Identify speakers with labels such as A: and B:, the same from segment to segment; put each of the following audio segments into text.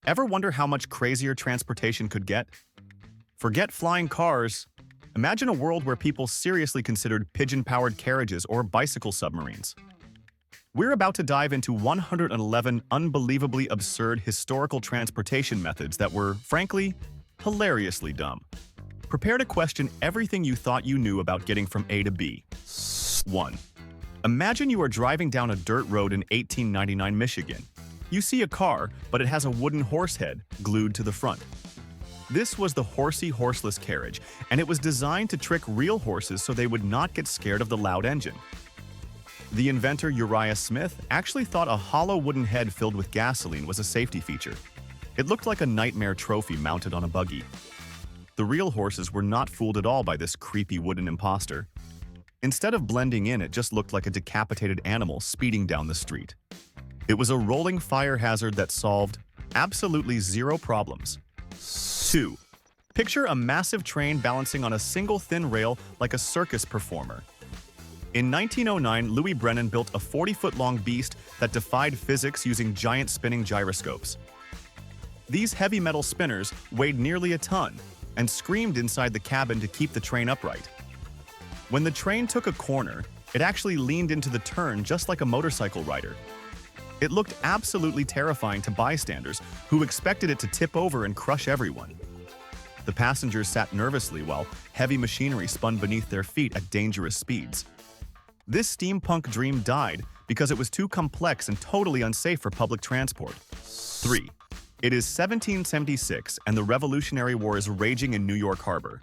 A: Ever wonder how much crazier transportation could get? Forget flying cars. Imagine a world where people seriously considered pigeon-powered carriages or bicycle submarines. We're about to dive into 111 unbelievably absurd historical transportation methods that were, frankly, hilariously dumb. Prepare to question everything you thought you knew about getting from A to B. 1. Imagine you are driving down a dirt road in 1899 Michigan. You see a car, but it has a wooden horse head glued to the front. This was the Horsey Horseless Carriage, and it was designed to trick real horses so they would not get scared of the loud engine. The inventor Uriah Smith actually thought a hollow wooden head filled with gasoline was a safety feature. It looked like a nightmare trophy mounted on a buggy. The real horses were not fooled at all by this creepy wooden imposter. Instead of blending in, it just looked like a decapitated animal speeding down the street. It was a rolling fire hazard that solved absolutely zero problems. 2. Picture a massive train balancing on a single thin rail like a circus performer. In 1909, Louis Brennan built a 40-foot-long beast that defied physics using giant spinning gyroscopes. These heavy metal spinners weighed nearly a ton and screamed inside the cabin to keep the train upright. When the train took a corner, it actually leaned into the turn just like a motorcycle rider. It looked absolutely terrifying to bystanders who expected it to tip over and crush everyone. The passengers sat nervously while heavy machinery spun beneath their feet at dangerous speeds. This steampunk dream died because it was too complex and totally unsafe for public transport. 3. It is 1776 and the Revolutionary War is raging in New York Harbor.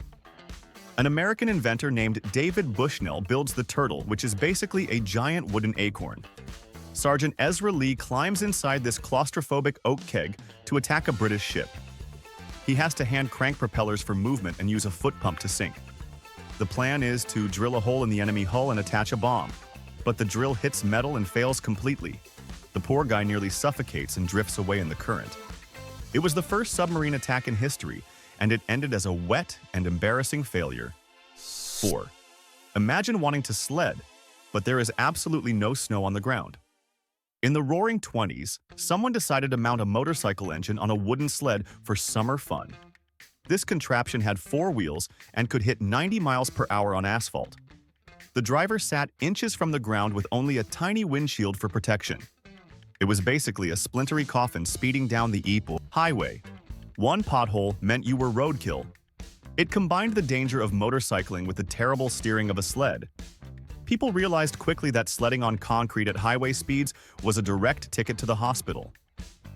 A: An American inventor named David Bushnell builds the turtle, which is basically a giant wooden acorn. Sergeant Ezra Lee climbs inside this claustrophobic oak keg to attack a British ship. He has to hand crank propellers for movement and use a foot pump to sink. The plan is to drill a hole in the enemy hull and attach a bomb, but the drill hits metal and fails completely. The poor guy nearly suffocates and drifts away in the current. It was the first submarine attack in history, and it ended as a wet and embarrassing failure. 4. Imagine wanting to sled, but there is absolutely no snow on the ground. In the roaring 20s, someone decided to mount a motorcycle engine on a wooden sled for summer fun. This contraption had 4 wheels and could hit 90 miles per hour on asphalt. The driver sat inches from the ground with only a tiny windshield for protection. It was basically a splintery coffin speeding down the Eagle Highway. One pothole meant you were roadkill. It combined the danger of motorcycling with the terrible steering of a sled. People realized quickly that sledding on concrete at highway speeds was a direct ticket to the hospital.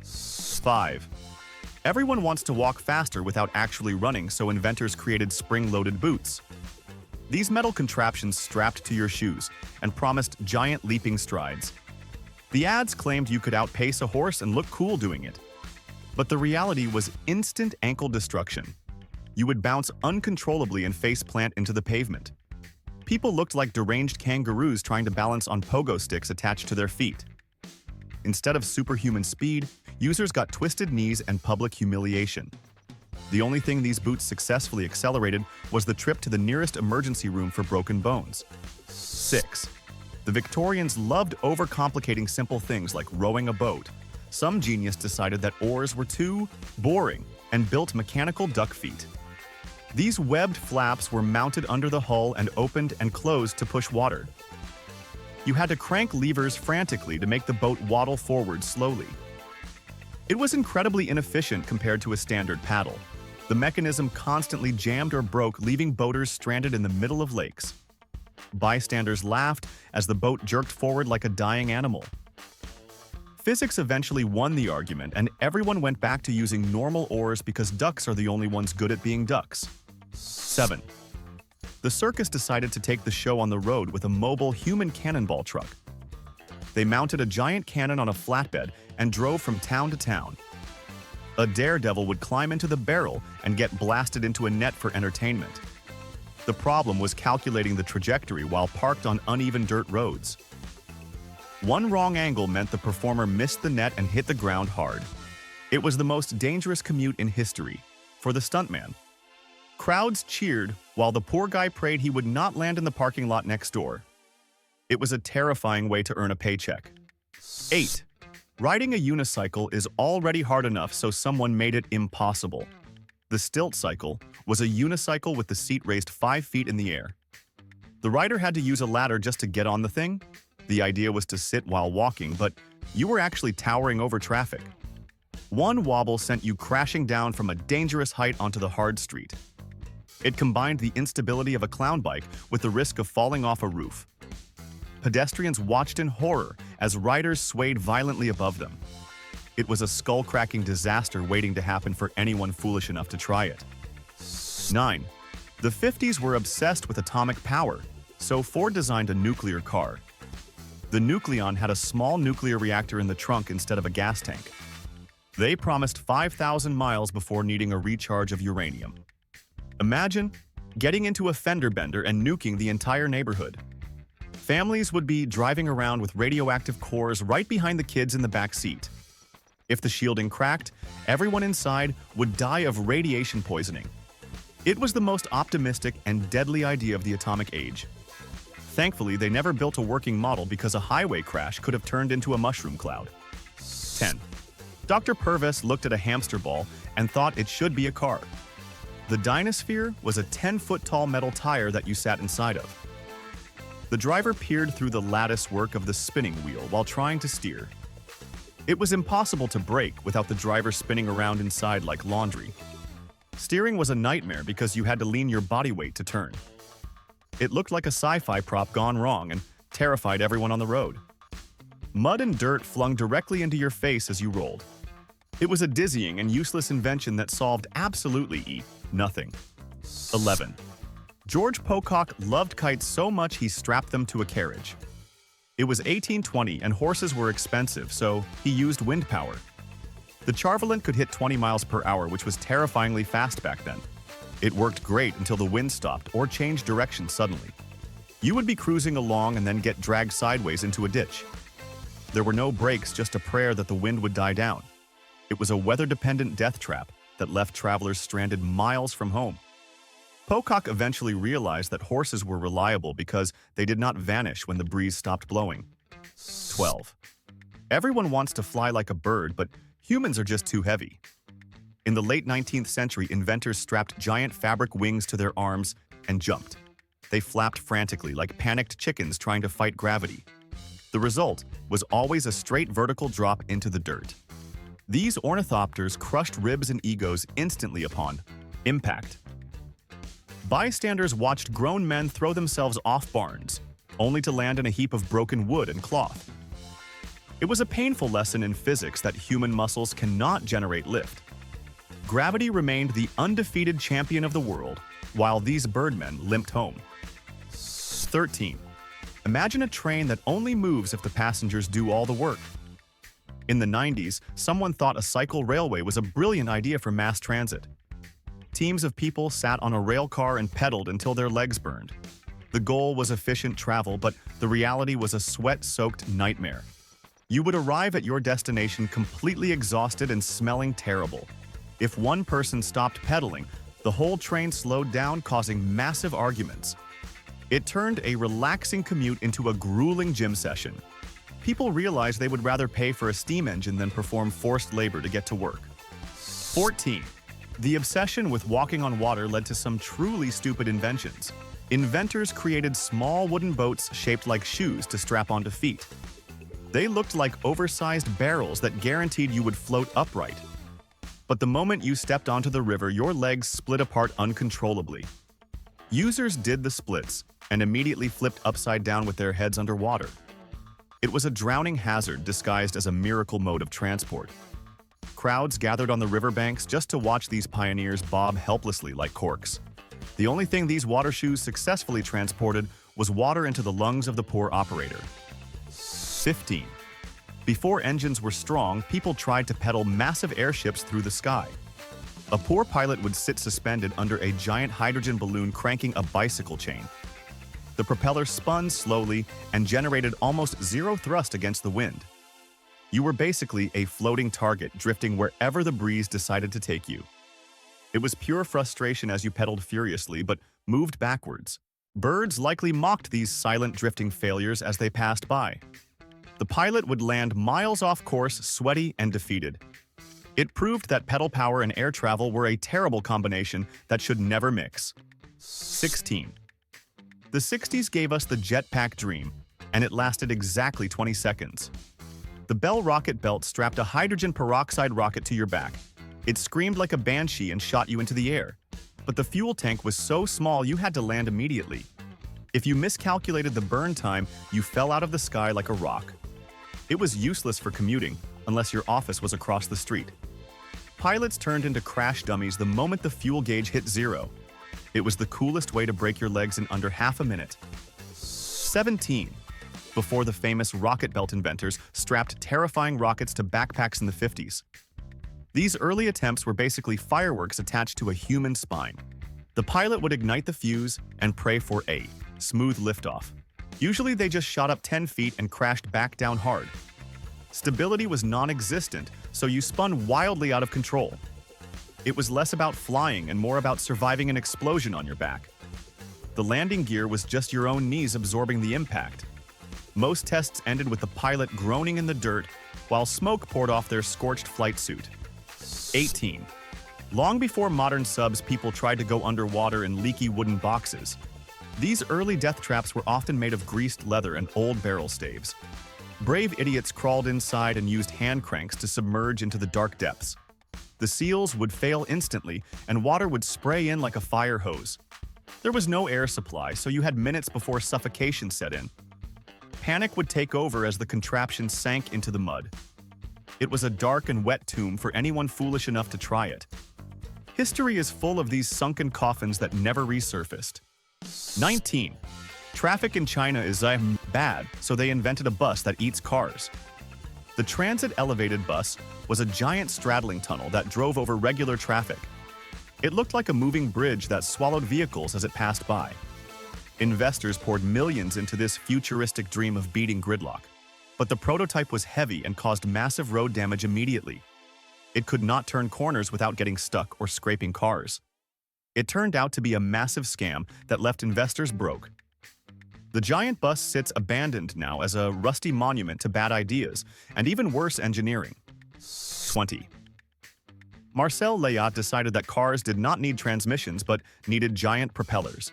A: 5. Everyone wants to walk faster without actually running, so inventors created spring-loaded boots. These metal contraptions strapped to your shoes and promised giant leaping strides. The ads claimed you could outpace a horse and look cool doing it. But the reality was instant ankle destruction. You would bounce uncontrollably and face-plant into the pavement. People looked like deranged kangaroos trying to balance on pogo sticks attached to their feet. Instead of superhuman speed, users got twisted knees and public humiliation. The only thing these boots successfully accelerated was the trip to the nearest emergency room for broken bones. 6. The Victorians loved overcomplicating simple things like rowing a boat. Some genius decided that oars were too boring and built mechanical duck feet. These webbed flaps were mounted under the hull and opened and closed to push water. You had to crank levers frantically to make the boat waddle forward slowly. It was incredibly inefficient compared to a standard paddle. The mechanism constantly jammed or broke, leaving boaters stranded in the middle of lakes. Bystanders laughed as the boat jerked forward like a dying animal. Physics eventually won the argument, and everyone went back to using normal oars because ducks are the only ones good at being ducks. 7. The circus decided to take the show on the road with a mobile Human Cannonball Truck. They mounted a giant cannon on a flatbed and drove from town to town. A daredevil would climb into the barrel and get blasted into a net for entertainment. The problem was calculating the trajectory while parked on uneven dirt roads. One wrong angle meant the performer missed the net and hit the ground hard. It was the most dangerous commute in history for the stuntman. Crowds cheered while the poor guy prayed he would not land in the parking lot next door. It was a terrifying way to earn a paycheck. 8. Riding a unicycle is already hard enough, so someone made it impossible. The stilt cycle was a unicycle with the seat raised 5 feet in the air. The rider had to use a ladder just to get on the thing. The idea was to sit while walking, but you were actually towering over traffic. One wobble sent you crashing down from a dangerous height onto the hard street. It combined the instability of a clown bike with the risk of falling off a roof. Pedestrians watched in horror as riders swayed violently above them. It was a skull-cracking disaster waiting to happen for anyone foolish enough to try it. 9. The 50s were obsessed with atomic power, so Ford designed a nuclear car. The Nucleon had a small nuclear reactor in the trunk instead of a gas tank. They promised 5,000 miles before needing a recharge of uranium. Imagine getting into a fender bender and nuking the entire neighborhood. Families would be driving around with radioactive cores right behind the kids in the back seat. If the shielding cracked, everyone inside would die of radiation poisoning. It was the most optimistic and deadly idea of the atomic age. Thankfully, they never built a working model because a highway crash could have turned into a mushroom cloud. 10. Dr. Purvis looked at a hamster ball and thought it should be a car. The Dynasphere was a 10-foot-tall metal tire that you sat inside of. The driver peered through the lattice work of the spinning wheel while trying to steer. It was impossible to brake without the driver spinning around inside like laundry. Steering was a nightmare because you had to lean your body weight to turn. It looked like a sci-fi prop gone wrong and terrified everyone on the road. Mud and dirt flung directly into your face as you rolled. It was a dizzying and useless invention that solved absolutely nothing. 11. George Pocock loved kites so much he strapped them to a carriage. It was 1820 and horses were expensive, so he used wind power. The Charvolent could hit 20 miles per hour, which was terrifyingly fast back then. It worked great until the wind stopped or changed direction suddenly. You would be cruising along and then get dragged sideways into a ditch. There were no brakes, just a prayer that the wind would die down. It was a weather-dependent death trap that left travelers stranded miles from home. Pocock eventually realized that horses were reliable because they did not vanish when the breeze stopped blowing. 12. Everyone wants to fly like a bird, but humans are just too heavy. In the late 19th century, inventors strapped giant fabric wings to their arms and jumped. They flapped frantically like panicked chickens trying to fight gravity. The result was always a straight vertical drop into the dirt. These ornithopters crushed ribs and egos instantly upon impact. Bystanders watched grown men throw themselves off barns, only to land in a heap of broken wood and cloth. It was a painful lesson in physics that human muscles cannot generate lift. Gravity remained the undefeated champion of the world, while these birdmen limped home. 13. Imagine a train that only moves if the passengers do all the work. In the 90s, someone thought a cycle railway was a brilliant idea for mass transit. Teams of people sat on a rail car and pedaled until their legs burned. The goal was efficient travel, but the reality was a sweat-soaked nightmare. You would arrive at your destination completely exhausted and smelling terrible. If one person stopped pedaling, the whole train slowed down, causing massive arguments. It turned a relaxing commute into a grueling gym session. People realized they would rather pay for a steam engine than perform forced labor to get to work. 14. The obsession with walking on water led to some truly stupid inventions. Inventors created small wooden boats shaped like shoes to strap onto feet. They looked like oversized barrels that guaranteed you would float upright. But the moment you stepped onto the river, your legs split apart uncontrollably. Users did the splits and immediately flipped upside down with their heads underwater. It was a drowning hazard disguised as a miracle mode of transport. Crowds gathered on the riverbanks just to watch these pioneers bob helplessly like corks. The only thing these water shoes successfully transported was water into the lungs of the poor operator. 15. Before engines were strong, people tried to pedal massive airships through the sky. A poor pilot would sit suspended under a giant hydrogen balloon cranking a bicycle chain. The propeller spun slowly and generated almost zero thrust against the wind. You were basically a floating target drifting wherever the breeze decided to take you. It was pure frustration as you pedaled furiously but moved backwards. Birds likely mocked these silent drifting failures as they passed by. The pilot would land miles off course, sweaty and defeated. It proved that pedal power and air travel were a terrible combination that should never mix. 16. The 60s gave us the jetpack dream, and it lasted exactly 20 seconds. The Bell rocket belt strapped a hydrogen peroxide rocket to your back. It screamed like a banshee and shot you into the air. But the fuel tank was so small you had to land immediately. If you miscalculated the burn time, you fell out of the sky like a rock. It was useless for commuting, unless your office was across the street. Pilots turned into crash dummies the moment the fuel gauge hit zero. It was the coolest way to break your legs in under half a minute. 17. Before the famous rocket belt inventors strapped terrifying rockets to backpacks in the 50s. These early attempts were basically fireworks attached to a human spine. The pilot would ignite the fuse and pray for a smooth liftoff. Usually they just shot up 10 feet and crashed back down hard. Stability was non-existent, so you spun wildly out of control. It was less about flying and more about surviving an explosion on your back. The landing gear was just your own knees absorbing the impact. Most tests ended with the pilot groaning in the dirt while smoke poured off their scorched flight suit. 18. Long before modern subs, people tried to go underwater in leaky wooden boxes. These early death traps were often made of greased leather and old barrel staves. Brave idiots crawled inside and used hand cranks to submerge into the dark depths. The seals would fail instantly, and water would spray in like a fire hose. There was no air supply, so you had minutes before suffocation set in. Panic would take over as the contraption sank into the mud. It was a dark and wet tomb for anyone foolish enough to try it. History is full of these sunken coffins that never resurfaced. 19. Traffic in China is bad, so they invented a bus that eats cars. The transit elevated bus was a giant straddling tunnel that drove over regular traffic. It looked like a moving bridge that swallowed vehicles as it passed by. Investors poured millions into this futuristic dream of beating gridlock. But the prototype was heavy and caused massive road damage immediately. It could not turn corners without getting stuck or scraping cars. It turned out to be a massive scam that left investors broke. The giant bus sits abandoned now as a rusty monument to bad ideas and even worse engineering. 20. Marcel Layat decided that cars did not need transmissions but needed giant propellers.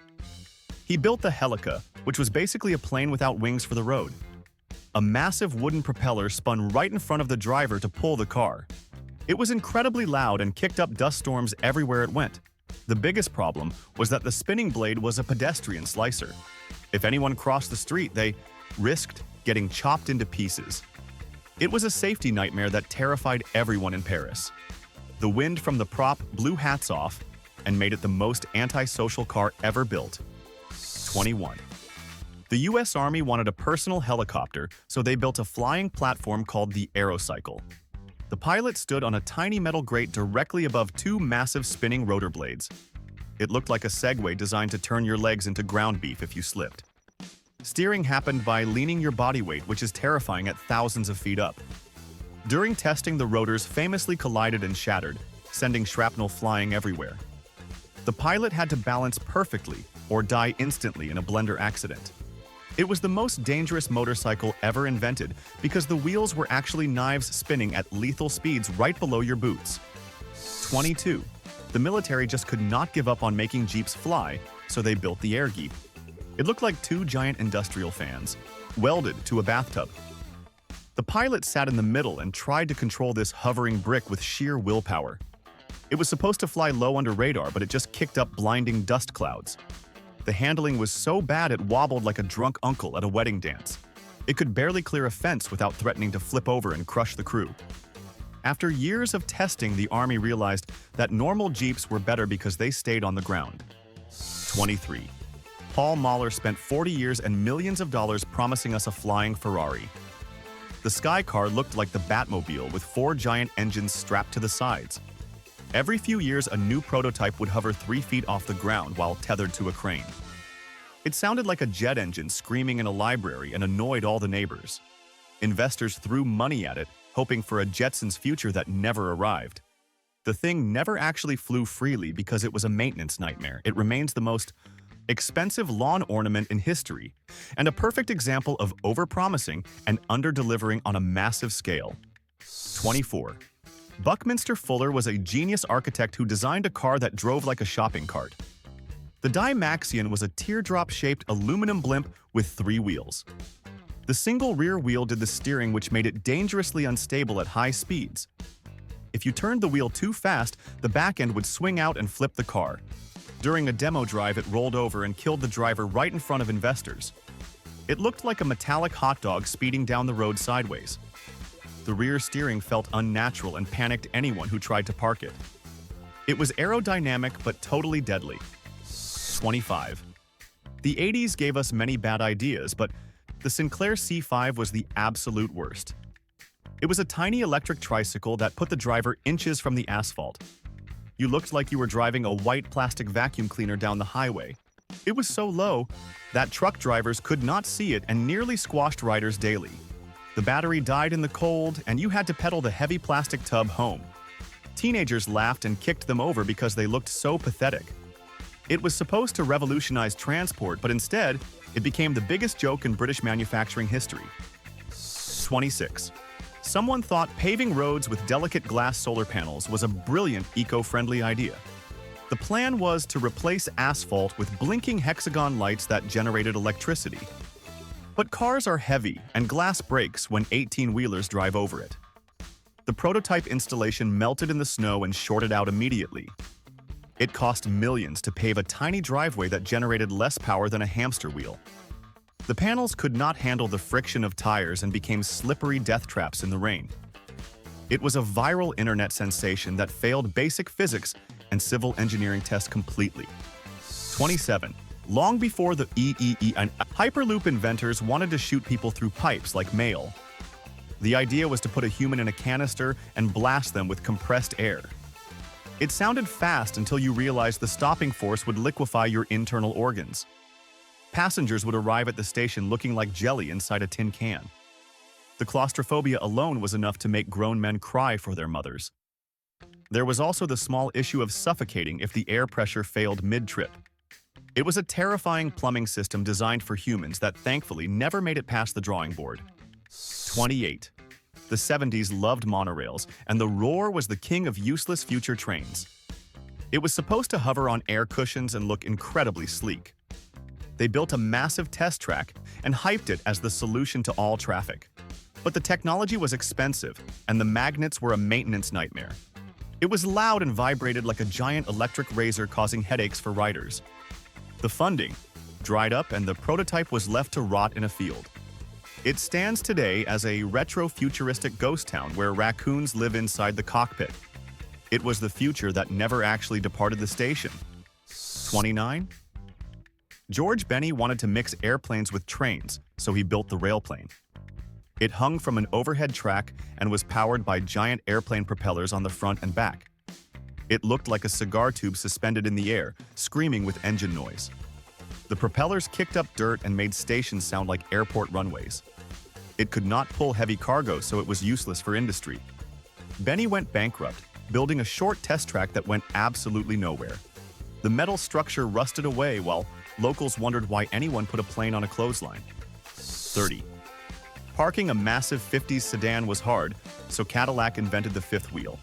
A: He built the Helica, which was basically a plane without wings for the road. A massive wooden propeller spun right in front of the driver to pull the car. It was incredibly loud and kicked up dust storms everywhere it went. The biggest problem was that the spinning blade was a pedestrian slicer. If anyone crossed the street, they risked getting chopped into pieces. It was a safety nightmare that terrified everyone in Paris. The wind from the prop blew hats off and made it the most antisocial car ever built. 21. The US Army wanted a personal helicopter, so they built a flying platform called the Aerocycle. The pilot stood on a tiny metal grate directly above two massive spinning rotor blades. It looked like a Segway designed to turn your legs into ground beef if you slipped. Steering happened by leaning your body weight, which is terrifying at thousands of feet up. During testing, the rotors famously collided and shattered, sending shrapnel flying everywhere. The pilot had to balance perfectly or die instantly in a blender accident. It was the most dangerous motorcycle ever invented because the wheels were actually knives spinning at lethal speeds right below your boots. 22. The military just could not give up on making Jeeps fly, so they built the Air Jeep. It looked like two giant industrial fans, welded to a bathtub. The pilot sat in the middle and tried to control this hovering brick with sheer willpower. It was supposed to fly low under radar, but it just kicked up blinding dust clouds. The handling was so bad it wobbled like a drunk uncle at a wedding dance. It could barely clear a fence without threatening to flip over and crush the crew. After years of testing, the Army realized that normal Jeeps were better because they stayed on the ground. 23. Paul Mahler spent 40 years and millions of dollars promising us a flying Ferrari. The Sky Car looked like the Batmobile with 4 giant engines strapped to the sides. Every few years, a new prototype would hover 3 feet off the ground while tethered to a crane. It sounded like a jet engine screaming in a library and annoyed all the neighbors. Investors threw money at it, hoping for a Jetsons future that never arrived. The thing never actually flew freely because it was a maintenance nightmare. It remains the most expensive lawn ornament in history, and a perfect example of overpromising and under-delivering on a massive scale. 24. Buckminster Fuller was a genius architect who designed a car that drove like a shopping cart. The Dymaxion was a teardrop-shaped aluminum blimp with 3 wheels. The single rear wheel did the steering, which made it dangerously unstable at high speeds. If you turned the wheel too fast, the back end would swing out and flip the car. During a demo drive, it rolled over and killed the driver right in front of investors. It looked like a metallic hot dog speeding down the road sideways. The rear steering felt unnatural and panicked anyone who tried to park it. It was aerodynamic but totally deadly. 25. The 80s gave us many bad ideas, but the Sinclair C5 was the absolute worst. It was a tiny electric tricycle that put the driver inches from the asphalt. You looked like you were driving a white plastic vacuum cleaner down the highway. It was so low that truck drivers could not see it and nearly squashed riders daily. The battery died in the cold, and you had to pedal the heavy plastic tub home. Teenagers laughed and kicked them over because they looked so pathetic. It was supposed to revolutionize transport, but instead, it became the biggest joke in British manufacturing history. 26. Someone thought paving roads with delicate glass solar panels was a brilliant eco-friendly idea. The plan was to replace asphalt with blinking hexagon lights that generated electricity. But cars are heavy, and glass breaks when 18-wheelers drive over it. The prototype installation melted in the snow and shorted out immediately. It cost millions to pave a tiny driveway that generated less power than a hamster wheel. The panels could not handle the friction of tires and became slippery death traps in the rain. It was a viral internet sensation that failed basic physics and civil engineering tests completely. 27. Long before the and Hyperloop inventors wanted to shoot people through pipes like mail. The idea was to put a human in a canister and blast them with compressed air. It sounded fast until you realized the stopping force would liquefy your internal organs. Passengers would arrive at the station looking like jelly inside a tin can. The claustrophobia alone was enough to make grown men cry for their mothers. There was also the small issue of suffocating if the air pressure failed mid-trip. It was a terrifying plumbing system designed for humans that thankfully never made it past the drawing board. 28. The 70s loved monorails, and the Roar was the king of useless future trains. It was supposed to hover on air cushions and look incredibly sleek. They built a massive test track and hyped it as the solution to all traffic. But the technology was expensive, and the magnets were a maintenance nightmare. It was loud and vibrated like a giant electric razor, causing headaches for riders. The funding dried up, and the prototype was left to rot in a field. It stands today as a retro-futuristic ghost town where raccoons live inside the cockpit. It was the future that never actually departed the station. 29. George Benny wanted to mix airplanes with trains, so he built the railplane. It hung from an overhead track and was powered by giant airplane propellers on the front and back. It looked like a cigar tube suspended in the air, screaming with engine noise. The propellers kicked up dirt and made stations sound like airport runways. It could not pull heavy cargo, so it was useless for industry. Benny went bankrupt, building a short test track that went absolutely nowhere. The metal structure rusted away while locals wondered why anyone put a plane on a clothesline. 30. Parking a massive 50s sedan was hard, so Cadillac invented the fifth wheel.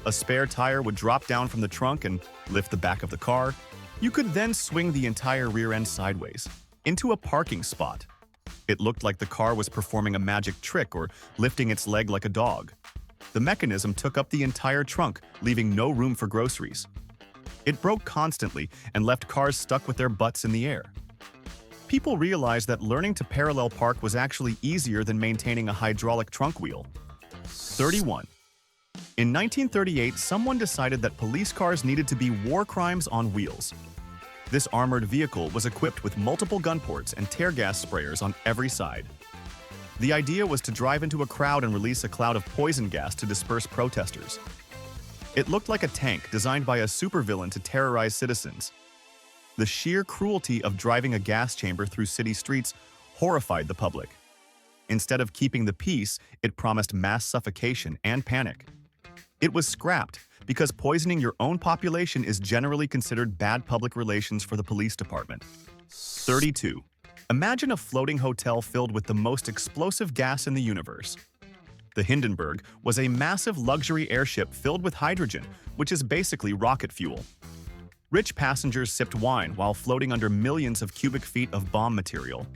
A: A spare tire would drop down from the trunk and lift the back of the car. You could then swing the entire rear end sideways, into a parking spot. It looked like the car was performing a magic trick or lifting its leg like a dog. The mechanism took up the entire trunk, leaving no room for groceries. It broke constantly and left cars stuck with their butts in the air. People realized that learning to parallel park was actually easier than maintaining a hydraulic trunk wheel. 31. In 1938, someone decided that police cars needed to be war crimes on wheels. This armored vehicle was equipped with multiple gun ports and tear gas sprayers on every side. The idea was to drive into a crowd and release a cloud of poison gas to disperse protesters. It looked like a tank designed by a supervillain to terrorize citizens. The sheer cruelty of driving a gas chamber through city streets horrified the public. Instead of keeping the peace, it promised mass suffocation and panic. It was scrapped because poisoning your own population is generally considered bad public relations for the police department. 32. Imagine a floating hotel filled with the most explosive gas in the universe. The Hindenburg was a massive luxury airship filled with hydrogen, which is basically rocket fuel. Rich passengers sipped wine while floating under millions of cubic feet of bomb material.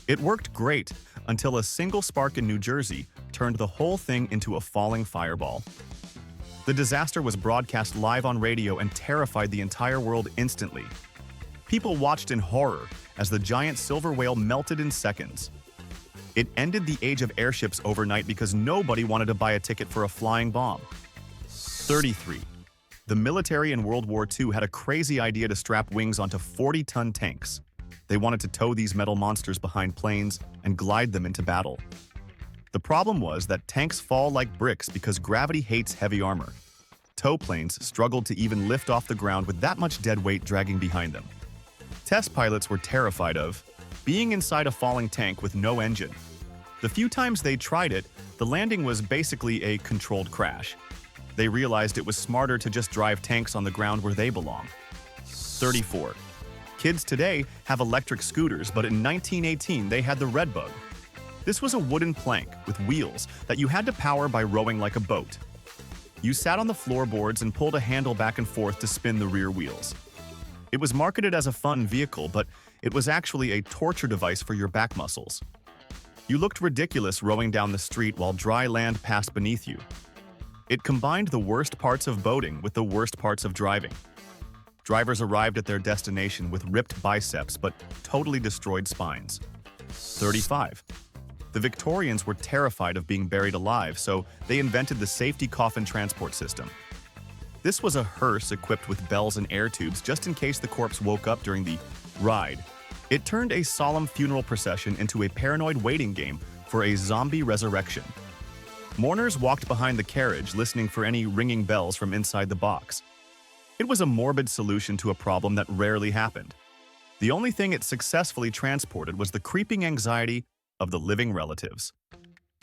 A: It worked great until a single spark in New Jersey turned the whole thing into a falling fireball. The disaster was broadcast live on radio and terrified the entire world instantly. People watched in horror as the giant silver whale melted in seconds. It ended the age of airships overnight because nobody wanted to buy a ticket for a flying bomb. 33. The military in World War II had a crazy idea to strap wings onto 40-ton tanks. They wanted to tow these metal monsters behind planes and glide them into battle. The problem was that tanks fall like bricks because gravity hates heavy armor. Tow planes struggled to even lift off the ground with that much dead weight dragging behind them. Test pilots were terrified of being inside a falling tank with no engine. The few times they tried it, the landing was basically a controlled crash. They realized it was smarter to just drive tanks on the ground where they belong. 34. Kids today have electric scooters, but in 1918 they had the Redbug. This was a wooden plank with wheels that you had to power by rowing like a boat. You sat on the floorboards and pulled a handle back and forth to spin the rear wheels. It was marketed as a fun vehicle, but it was actually a torture device for your back muscles. You looked ridiculous rowing down the street while dry land passed beneath you. It combined the worst parts of boating with the worst parts of driving. Drivers arrived at their destination with ripped biceps but totally destroyed spines. 35. The Victorians were terrified of being buried alive, so they invented the safety coffin transport system. This was a hearse equipped with bells and air tubes just in case the corpse woke up during the ride. It turned a solemn funeral procession into a paranoid waiting game for a zombie resurrection. Mourners walked behind the carriage, listening for any ringing bells from inside the box. It was a morbid solution to a problem that rarely happened. The only thing it successfully transported was the creeping anxiety of the living relatives.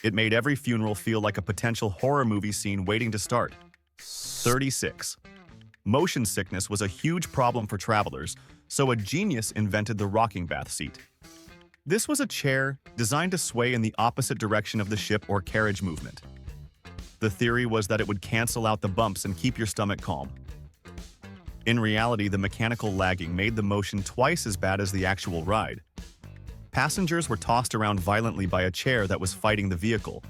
A: It made every funeral feel like a potential horror movie scene waiting to start. 36. Motion sickness was a huge problem for travelers, so a genius invented the rocking bath seat. This was a chair designed to sway in the opposite direction of the ship or carriage movement. The theory was that it would cancel out the bumps and keep your stomach calm. In reality, the mechanical lagging made the motion twice as bad as the actual ride. Passengers were tossed around violently by a chair that was fighting the vehicle.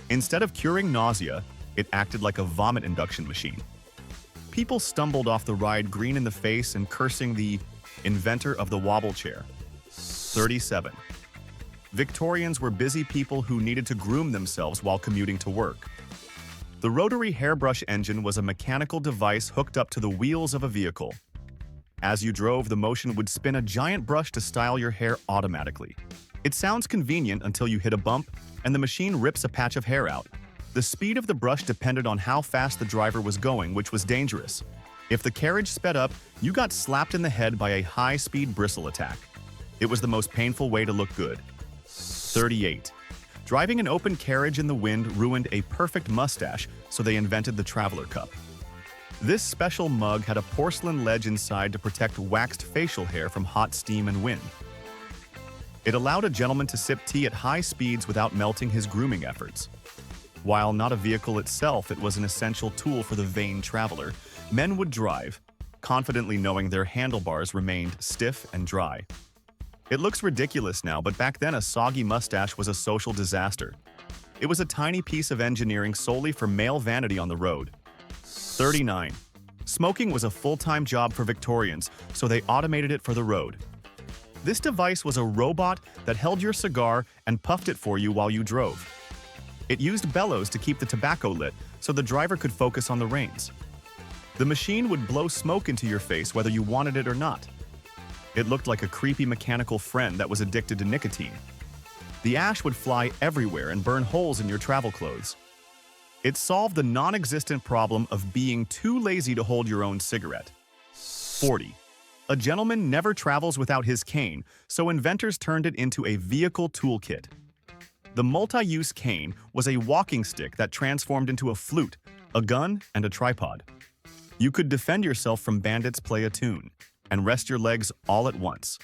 A: Instead of curing nausea, it acted like a vomit induction machine. People stumbled off the ride green in the face and cursing the inventor of the wobble chair. 37. Victorians were busy people who needed to groom themselves while commuting to work. The rotary hairbrush engine was a mechanical device hooked up to the wheels of a vehicle. As you drove, the motion would spin a giant brush to style your hair automatically. It sounds convenient until you hit a bump and the machine rips a patch of hair out. The speed of the brush depended on how fast the driver was going, which was dangerous. If the carriage sped up, you got slapped in the head by a high-speed bristle attack. It was the most painful way to look good. 38. Driving an open carriage in the wind ruined a perfect mustache, so they invented the Traveler Cup. This special mug had a porcelain ledge inside to protect waxed facial hair from hot steam and wind. It allowed a gentleman to sip tea at high speeds without melting his grooming efforts. While not a vehicle itself, it was an essential tool for the vain traveler. Men would drive, confidently knowing their handlebars remained stiff and dry. It looks ridiculous now, but back then a soggy mustache was a social disaster. It was a tiny piece of engineering solely for male vanity on the road. 39. Smoking was a full-time job for Victorians, so they automated it for the road. This device was a robot that held your cigar and puffed it for you while you drove. It used bellows to keep the tobacco lit, so the driver could focus on the reins. The machine would blow smoke into your face whether you wanted it or not. It looked like a creepy mechanical friend that was addicted to nicotine. The ash would fly everywhere and burn holes in your travel clothes. It solved the non-existent problem of being too lazy to hold your own cigarette. 40. A gentleman never travels without his cane, so inventors turned it into a vehicle toolkit. The multi-use cane was a walking stick that transformed into a flute, a gun, and a tripod. You could defend yourself from bandits, play a tune, and rest your legs all at once.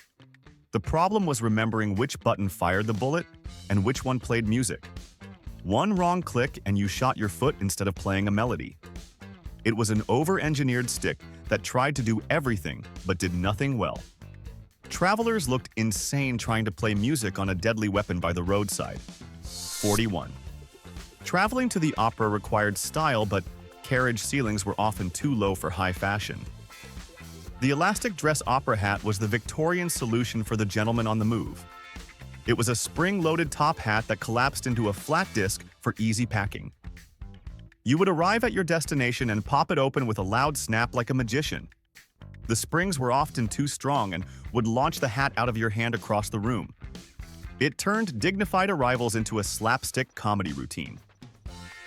A: The problem was remembering which button fired the bullet and which one played music. One wrong click and you shot your foot instead of playing a melody. It was an over-engineered stick that tried to do everything but did nothing well. Travelers looked insane trying to play music on a deadly weapon by the roadside. 41. Traveling to the opera required style, but carriage ceilings were often too low for high fashion. The elastic dress opera hat was the Victorian solution for the gentleman on the move. It was a spring-loaded top hat that collapsed into a flat disc for easy packing. You would arrive at your destination and pop it open with a loud snap like a magician. The springs were often too strong and would launch the hat out of your hand across the room. It turned dignified arrivals into a slapstick comedy routine.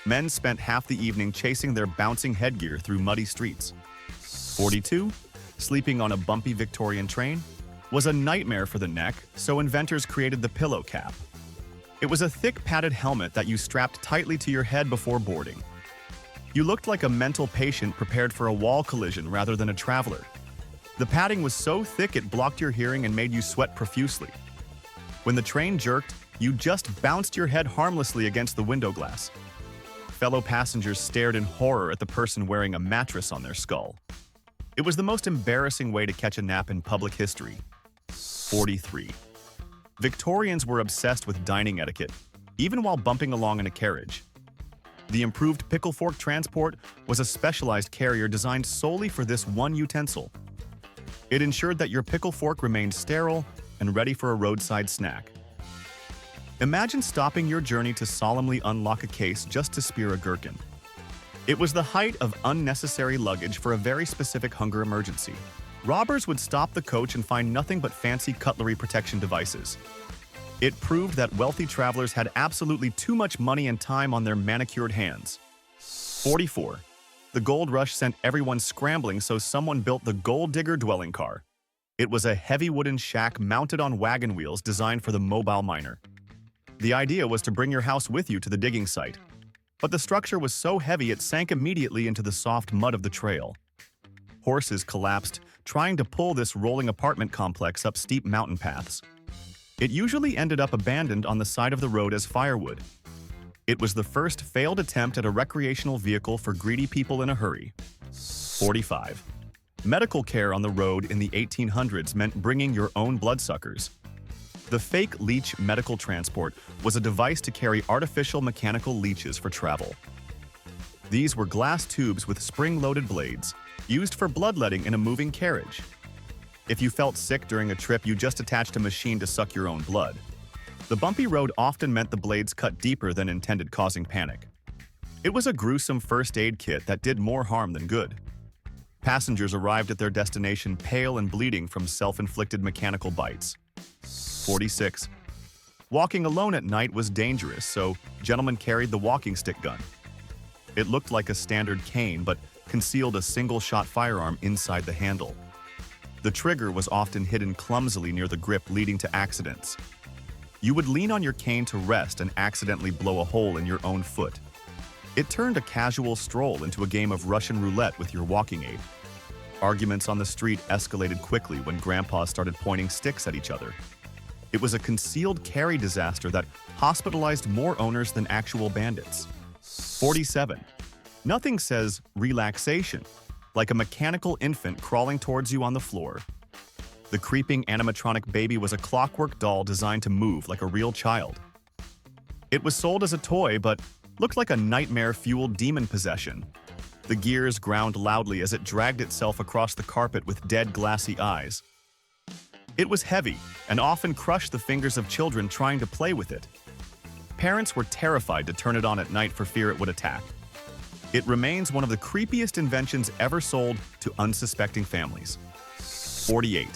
A: Men spent half the evening chasing their bouncing headgear through muddy streets. 42. Sleeping on a bumpy Victorian train was a nightmare for the neck, so inventors created the pillow cap. It was a thick padded helmet that you strapped tightly to your head before boarding. You looked like a mental patient prepared for a wall collision rather than a traveler. The padding was so thick it blocked your hearing and made you sweat profusely. When the train jerked, you just bounced your head harmlessly against the window glass. Fellow passengers stared in horror at the person wearing a mattress on their skull. It was the most embarrassing way to catch a nap in public history. 43. Victorians were obsessed with dining etiquette, even while bumping along in a carriage. The improved pickle fork transport was a specialized carrier designed solely for this one utensil. It ensured that your pickle fork remained sterile and ready for a roadside snack. Imagine stopping your journey to solemnly unlock a case just to spear a gherkin. It was the height of unnecessary luggage for a very specific hunger emergency. Robbers would stop the coach and find nothing but fancy cutlery protection devices. It proved that wealthy travelers had absolutely too much money and time on their manicured hands. 44. The gold rush sent everyone scrambling, so someone built the gold digger dwelling car. It was a heavy wooden shack mounted on wagon wheels designed for the mobile miner. The idea was to bring your house with you to the digging site. But the structure was so heavy it sank immediately into the soft mud of the trail. Horses collapsed trying to pull this rolling apartment complex up steep mountain paths. It usually ended up abandoned on the side of the road as firewood. It was the first failed attempt at a recreational vehicle for greedy people in a hurry. 45. Medical care on the road in the 1800s meant bringing your own bloodsuckers. The fake leech medical transport was a device to carry artificial mechanical leeches for travel. These were glass tubes with spring-loaded blades, used for bloodletting in a moving carriage. If you felt sick during a trip, you just attached a machine to suck your own blood. The bumpy road often meant the blades cut deeper than intended, causing panic. It was a gruesome first aid kit that did more harm than good. Passengers arrived at their destination pale and bleeding from self-inflicted mechanical bites. 46. Walking alone at night was dangerous, so gentlemen carried the walking stick gun. It looked like a standard cane, but concealed a single-shot firearm inside the handle. The trigger was often hidden clumsily near the grip, leading to accidents. You would lean on your cane to rest and accidentally blow a hole in your own foot. It turned a casual stroll into a game of Russian roulette with your walking aid. Arguments on the street escalated quickly when grandpas started pointing sticks at each other. It was a concealed carry disaster that hospitalized more owners than actual bandits. 47. Nothing says relaxation like a mechanical infant crawling towards you on the floor. The creeping animatronic baby was a clockwork doll designed to move like a real child. It was sold as a toy, but looked like a nightmare-fueled demon possession. The gears ground loudly as it dragged itself across the carpet with dead, glassy eyes. It was heavy and often crushed the fingers of children trying to play with it. Parents were terrified to turn it on at night for fear it would attack. It remains one of the creepiest inventions ever sold to unsuspecting families. 48.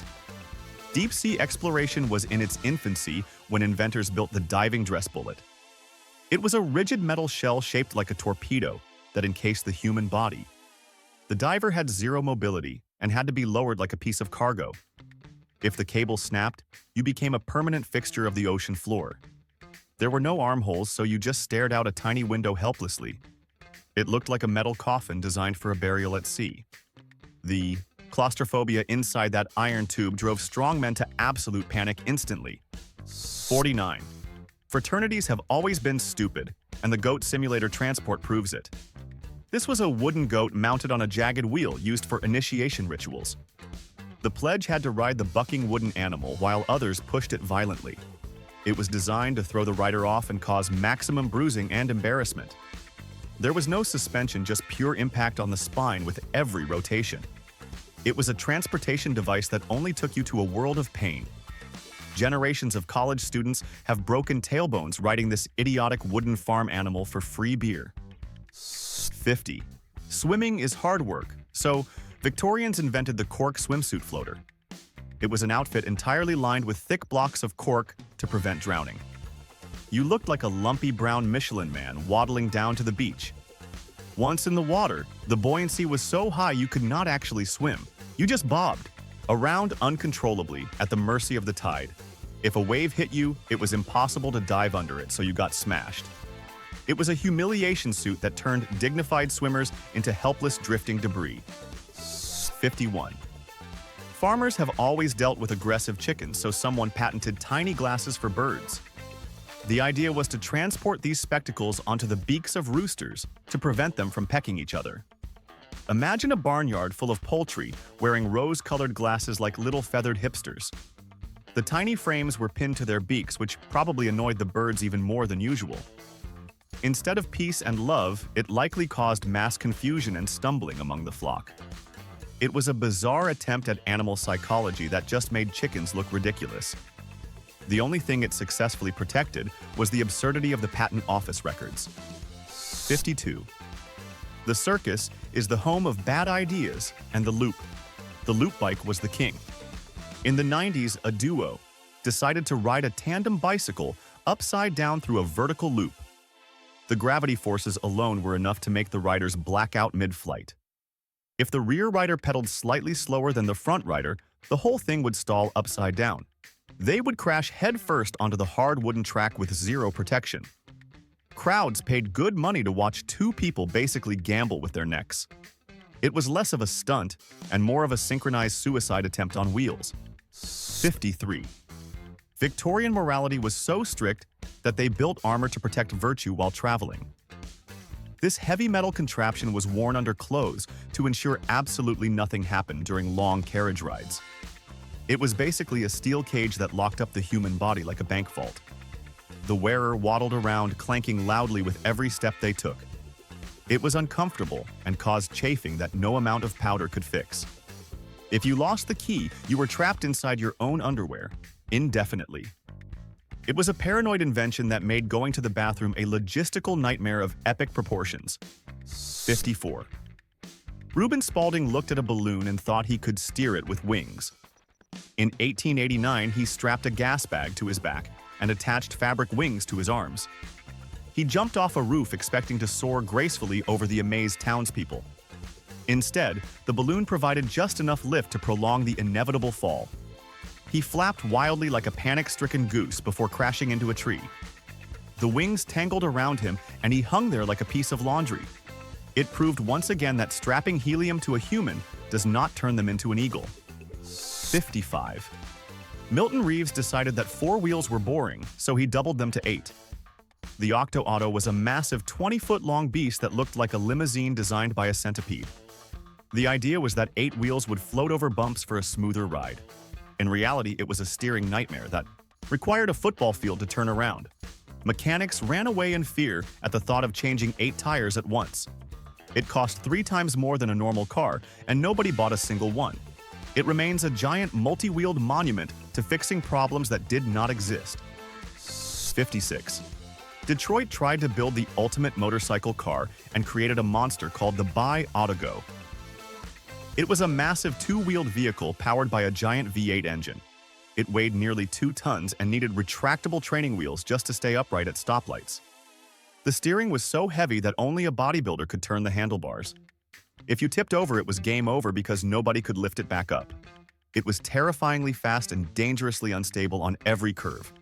A: Deep-sea exploration was in its infancy when inventors built the diving dress bullet. It was a rigid metal shell shaped like a torpedo that encased the human body. The diver had zero mobility and had to be lowered like a piece of cargo. If the cable snapped, you became a permanent fixture of the ocean floor. There were no armholes, so you just stared out a tiny window helplessly. It looked like a metal coffin designed for a burial at sea. The claustrophobia inside that iron tube drove strong men to absolute panic instantly. 49. Fraternities have always been stupid, and the goat simulator transport proves it. This was a wooden goat mounted on a jagged wheel used for initiation rituals. The pledge had to ride the bucking wooden animal while others pushed it violently. It was designed to throw the rider off and cause maximum bruising and embarrassment. There was no suspension, just pure impact on the spine with every rotation. It was a transportation device that only took you to a world of pain. Generations of college students have broken tailbones riding this idiotic wooden farm animal for free beer. 50. Swimming is hard work, so Victorians invented the cork swimsuit floater. It was an outfit entirely lined with thick blocks of cork to prevent drowning. You looked like a lumpy brown Michelin man waddling down to the beach. Once in the water, the buoyancy was so high you could not actually swim. You just bobbed around uncontrollably at the mercy of the tide. If a wave hit you, it was impossible to dive under it, so you got smashed. It was a humiliation suit that turned dignified swimmers into helpless drifting debris. 51. Farmers have always dealt with aggressive chickens, so someone patented tiny glasses for birds. The idea was to transport these spectacles onto the beaks of roosters to prevent them from pecking each other. Imagine a barnyard full of poultry wearing rose-colored glasses like little feathered hipsters. The tiny frames were pinned to their beaks, which probably annoyed the birds even more than usual. Instead of peace and love, it likely caused mass confusion and stumbling among the flock. It was a bizarre attempt at animal psychology that just made chickens look ridiculous. The only thing it successfully protected was the absurdity of the patent office records. 52. The circus is the home of bad ideas and the loop. The loop bike was the king. In the 90s, a duo decided to ride a tandem bicycle upside down through a vertical loop. The gravity forces alone were enough to make the riders black out mid-flight. If the rear rider pedaled slightly slower than the front rider, the whole thing would stall upside down. They would crash headfirst onto the hard wooden track with zero protection. Crowds paid good money to watch two people basically gamble with their necks. It was less of a stunt and more of a synchronized suicide attempt on wheels. 53. Victorian morality was so strict that they built armor to protect virtue while traveling. This heavy metal contraption was worn under clothes to ensure absolutely nothing happened during long carriage rides. It was basically a steel cage that locked up the human body like a bank vault. The wearer waddled around, clanking loudly with every step they took. It was uncomfortable and caused chafing that no amount of powder could fix. If you lost the key, you were trapped inside your own underwear, indefinitely. It was a paranoid invention that made going to the bathroom a logistical nightmare of epic proportions. 54. Reuben Spaulding looked at a balloon and thought he could steer it with wings. In 1889, he strapped a gas bag to his back and attached fabric wings to his arms. He jumped off a roof expecting to soar gracefully over the amazed townspeople. Instead, the balloon provided just enough lift to prolong the inevitable fall. He flapped wildly like a panic-stricken goose before crashing into a tree. The wings tangled around him and he hung there like a piece of laundry. It proved once again that strapping helium to a human does not turn them into an eagle. 55. Milton Reeves decided that 4 wheels were boring, so he doubled them to 8. The Octo-Auto was a massive 20-foot-long beast that looked like a limousine designed by a centipede. The idea was that 8 wheels would float over bumps for a smoother ride. In reality, it was a steering nightmare that required a football field to turn around. Mechanics ran away in fear at the thought of changing 8 tires at once. It cost 3 times more than a normal car, and nobody bought a single one. It remains a giant multi-wheeled monument to fixing problems that did not exist. 56. Detroit tried to build the ultimate motorcycle car and created a monster called the Bi-Autogo. It was a massive 2-wheeled vehicle powered by a giant V8 engine. It weighed nearly 2 tons and needed retractable training wheels just to stay upright at stoplights. The steering was so heavy that only a bodybuilder could turn the handlebars. If you tipped over, it was game over because nobody could lift it back up. It was terrifyingly fast and dangerously unstable on every curve.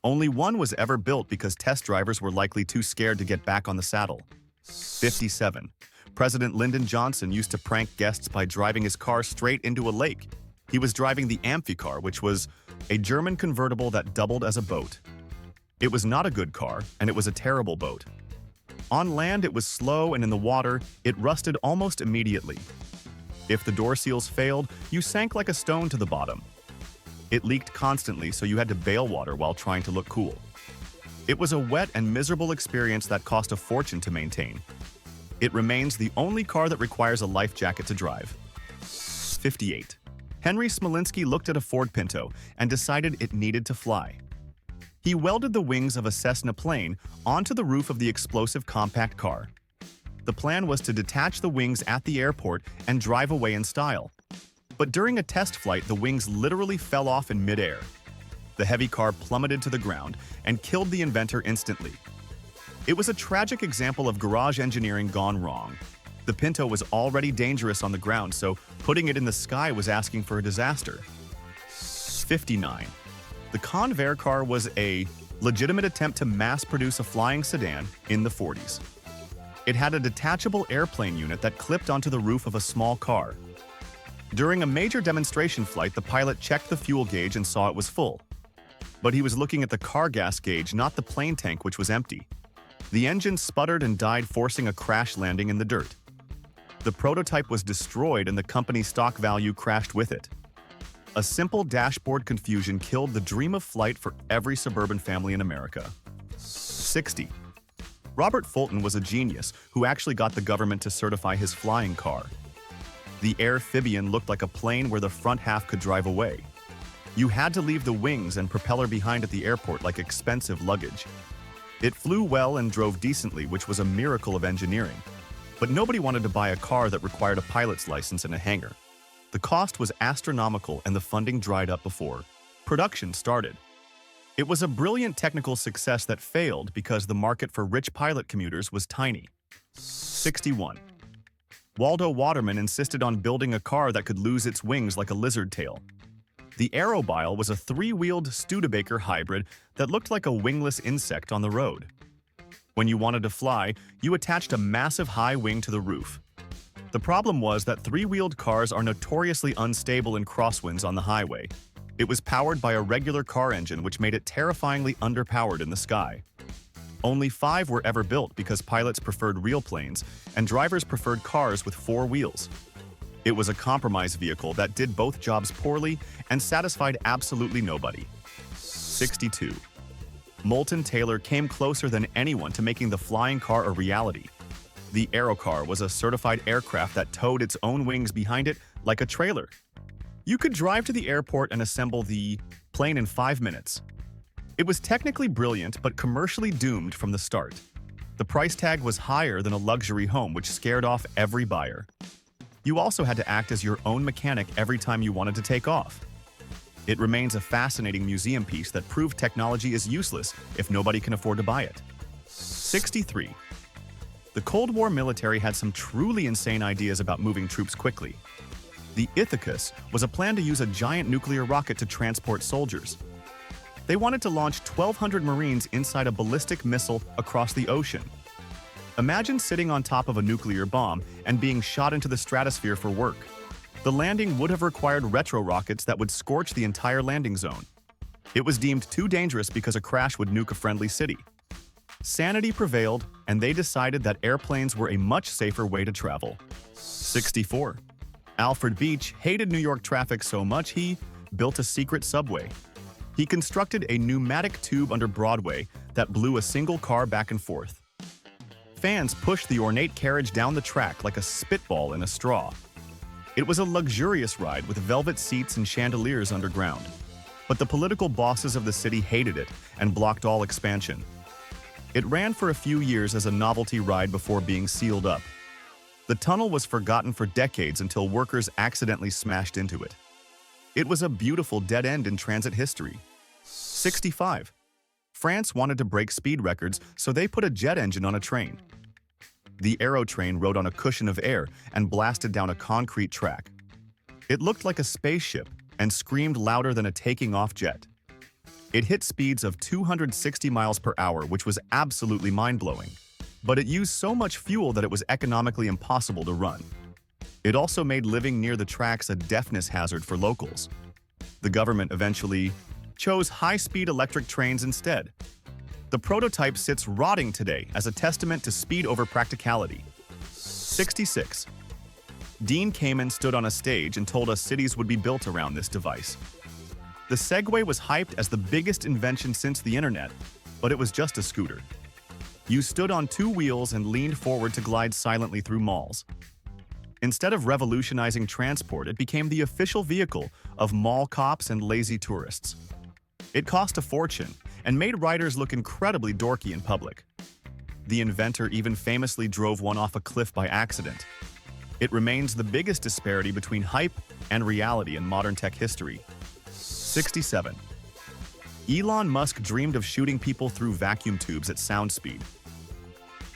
A: Only one was ever built because test drivers were likely too scared to get back on the saddle. 57. President Lyndon Johnson used to prank guests by driving his car straight into a lake. He was driving the Amphicar, which was a German convertible that doubled as a boat. It was not a good car, and it was a terrible boat. On land, it was slow, and in the water, it rusted almost immediately. If the door seals failed, you sank like a stone to the bottom. It leaked constantly, so you had to bail water while trying to look cool. It was a wet and miserable experience that cost a fortune to maintain. It remains the only car that requires a life jacket to drive. 58. Henry Smolinski looked at a Ford Pinto and decided it needed to fly. He welded the wings of a Cessna plane onto the roof of the explosive compact car. The plan was to detach the wings at the airport and drive away in style. But during a test flight, the wings literally fell off in midair. The heavy car plummeted to the ground and killed the inventor instantly. It was a tragic example of garage engineering gone wrong. The Pinto was already dangerous on the ground, so putting it in the sky was asking for a disaster. 59. The Convair car was a legitimate attempt to mass-produce a flying sedan in the 40s. It had a detachable airplane unit that clipped onto the roof of a small car. During a major demonstration flight, the pilot checked the fuel gauge and saw it was full. But he was looking at the car gas gauge, not the plane tank, which was empty. The engine sputtered and died, forcing a crash landing in the dirt. The prototype was destroyed and the company's stock value crashed with it. A simple dashboard confusion killed the dream of flight for every suburban family in America. 60. Robert Fulton was a genius who actually got the government to certify his flying car. The amphibian looked like a plane where the front half could drive away. You had to leave the wings and propeller behind at the airport like expensive luggage. It flew well and drove decently, which was a miracle of engineering. But nobody wanted to buy a car that required a pilot's license and a hangar. The cost was astronomical and the funding dried up before production started. It was a brilliant technical success that failed because the market for rich pilot commuters was tiny. 61. Waldo Waterman insisted on building a car that could lose its wings like a lizard tail. The Aerobile was a three-wheeled Studebaker hybrid that looked like a wingless insect on the road. When you wanted to fly, you attached a massive high wing to the roof. The problem was that three-wheeled cars are notoriously unstable in crosswinds on the highway. It was powered by a regular car engine, which made it terrifyingly underpowered in the sky. Only 5 were ever built because pilots preferred real planes and drivers preferred cars with 4 wheels. It was a compromise vehicle that did both jobs poorly and satisfied absolutely nobody. 62. Moulton Taylor came closer than anyone to making the flying car a reality. The Aerocar was a certified aircraft that towed its own wings behind it like a trailer. You could drive to the airport and assemble the plane in 5 minutes. It was technically brilliant, but commercially doomed from the start. The price tag was higher than a luxury home, which scared off every buyer. You also had to act as your own mechanic every time you wanted to take off. It remains a fascinating museum piece that proved technology is useless if nobody can afford to buy it. 63. The Cold War military had some truly insane ideas about moving troops quickly. The Ithacus was a plan to use a giant nuclear rocket to transport soldiers. They wanted to launch 1,200 Marines inside a ballistic missile across the ocean. Imagine sitting on top of a nuclear bomb and being shot into the stratosphere for work. The landing would have required retro rockets that would scorch the entire landing zone. It was deemed too dangerous because a crash would nuke a friendly city. Sanity prevailed, and they decided that airplanes were a much safer way to travel. 64. Alfred Beach hated New York traffic so much he built a secret subway. He constructed a pneumatic tube under Broadway that blew a single car back and forth. Fans pushed the ornate carriage down the track like a spitball in a straw. It was a luxurious ride with velvet seats and chandeliers underground. But the political bosses of the city hated it and blocked all expansion. It ran for a few years as a novelty ride before being sealed up. The tunnel was forgotten for decades until workers accidentally smashed into it. It was a beautiful dead end in transit history. 65. France wanted to break speed records, so they put a jet engine on a train. The Aerotrain rode on a cushion of air and blasted down a concrete track. It looked like a spaceship and screamed louder than a taking-off jet. It hit speeds of 260 miles per hour, which was absolutely mind-blowing. but it used so much fuel that it was economically impossible to run. It also made living near the tracks a deafness hazard for locals. The government eventually chose high-speed electric trains instead. The prototype sits rotting today as a testament to speed over practicality. 66. Dean Kamen stood on a stage and told us cities would be built around this device. The Segway was hyped as the biggest invention since the internet, but it was just a scooter. You stood on two wheels and leaned forward to glide silently through malls. Instead of revolutionizing transport, it became the official vehicle of mall cops and lazy tourists. It cost a fortune and made riders look incredibly dorky in public. The inventor even famously drove one off a cliff by accident. It remains the biggest disparity between hype and reality in modern tech history. 67. Elon Musk dreamed of shooting people through vacuum tubes at sound speed.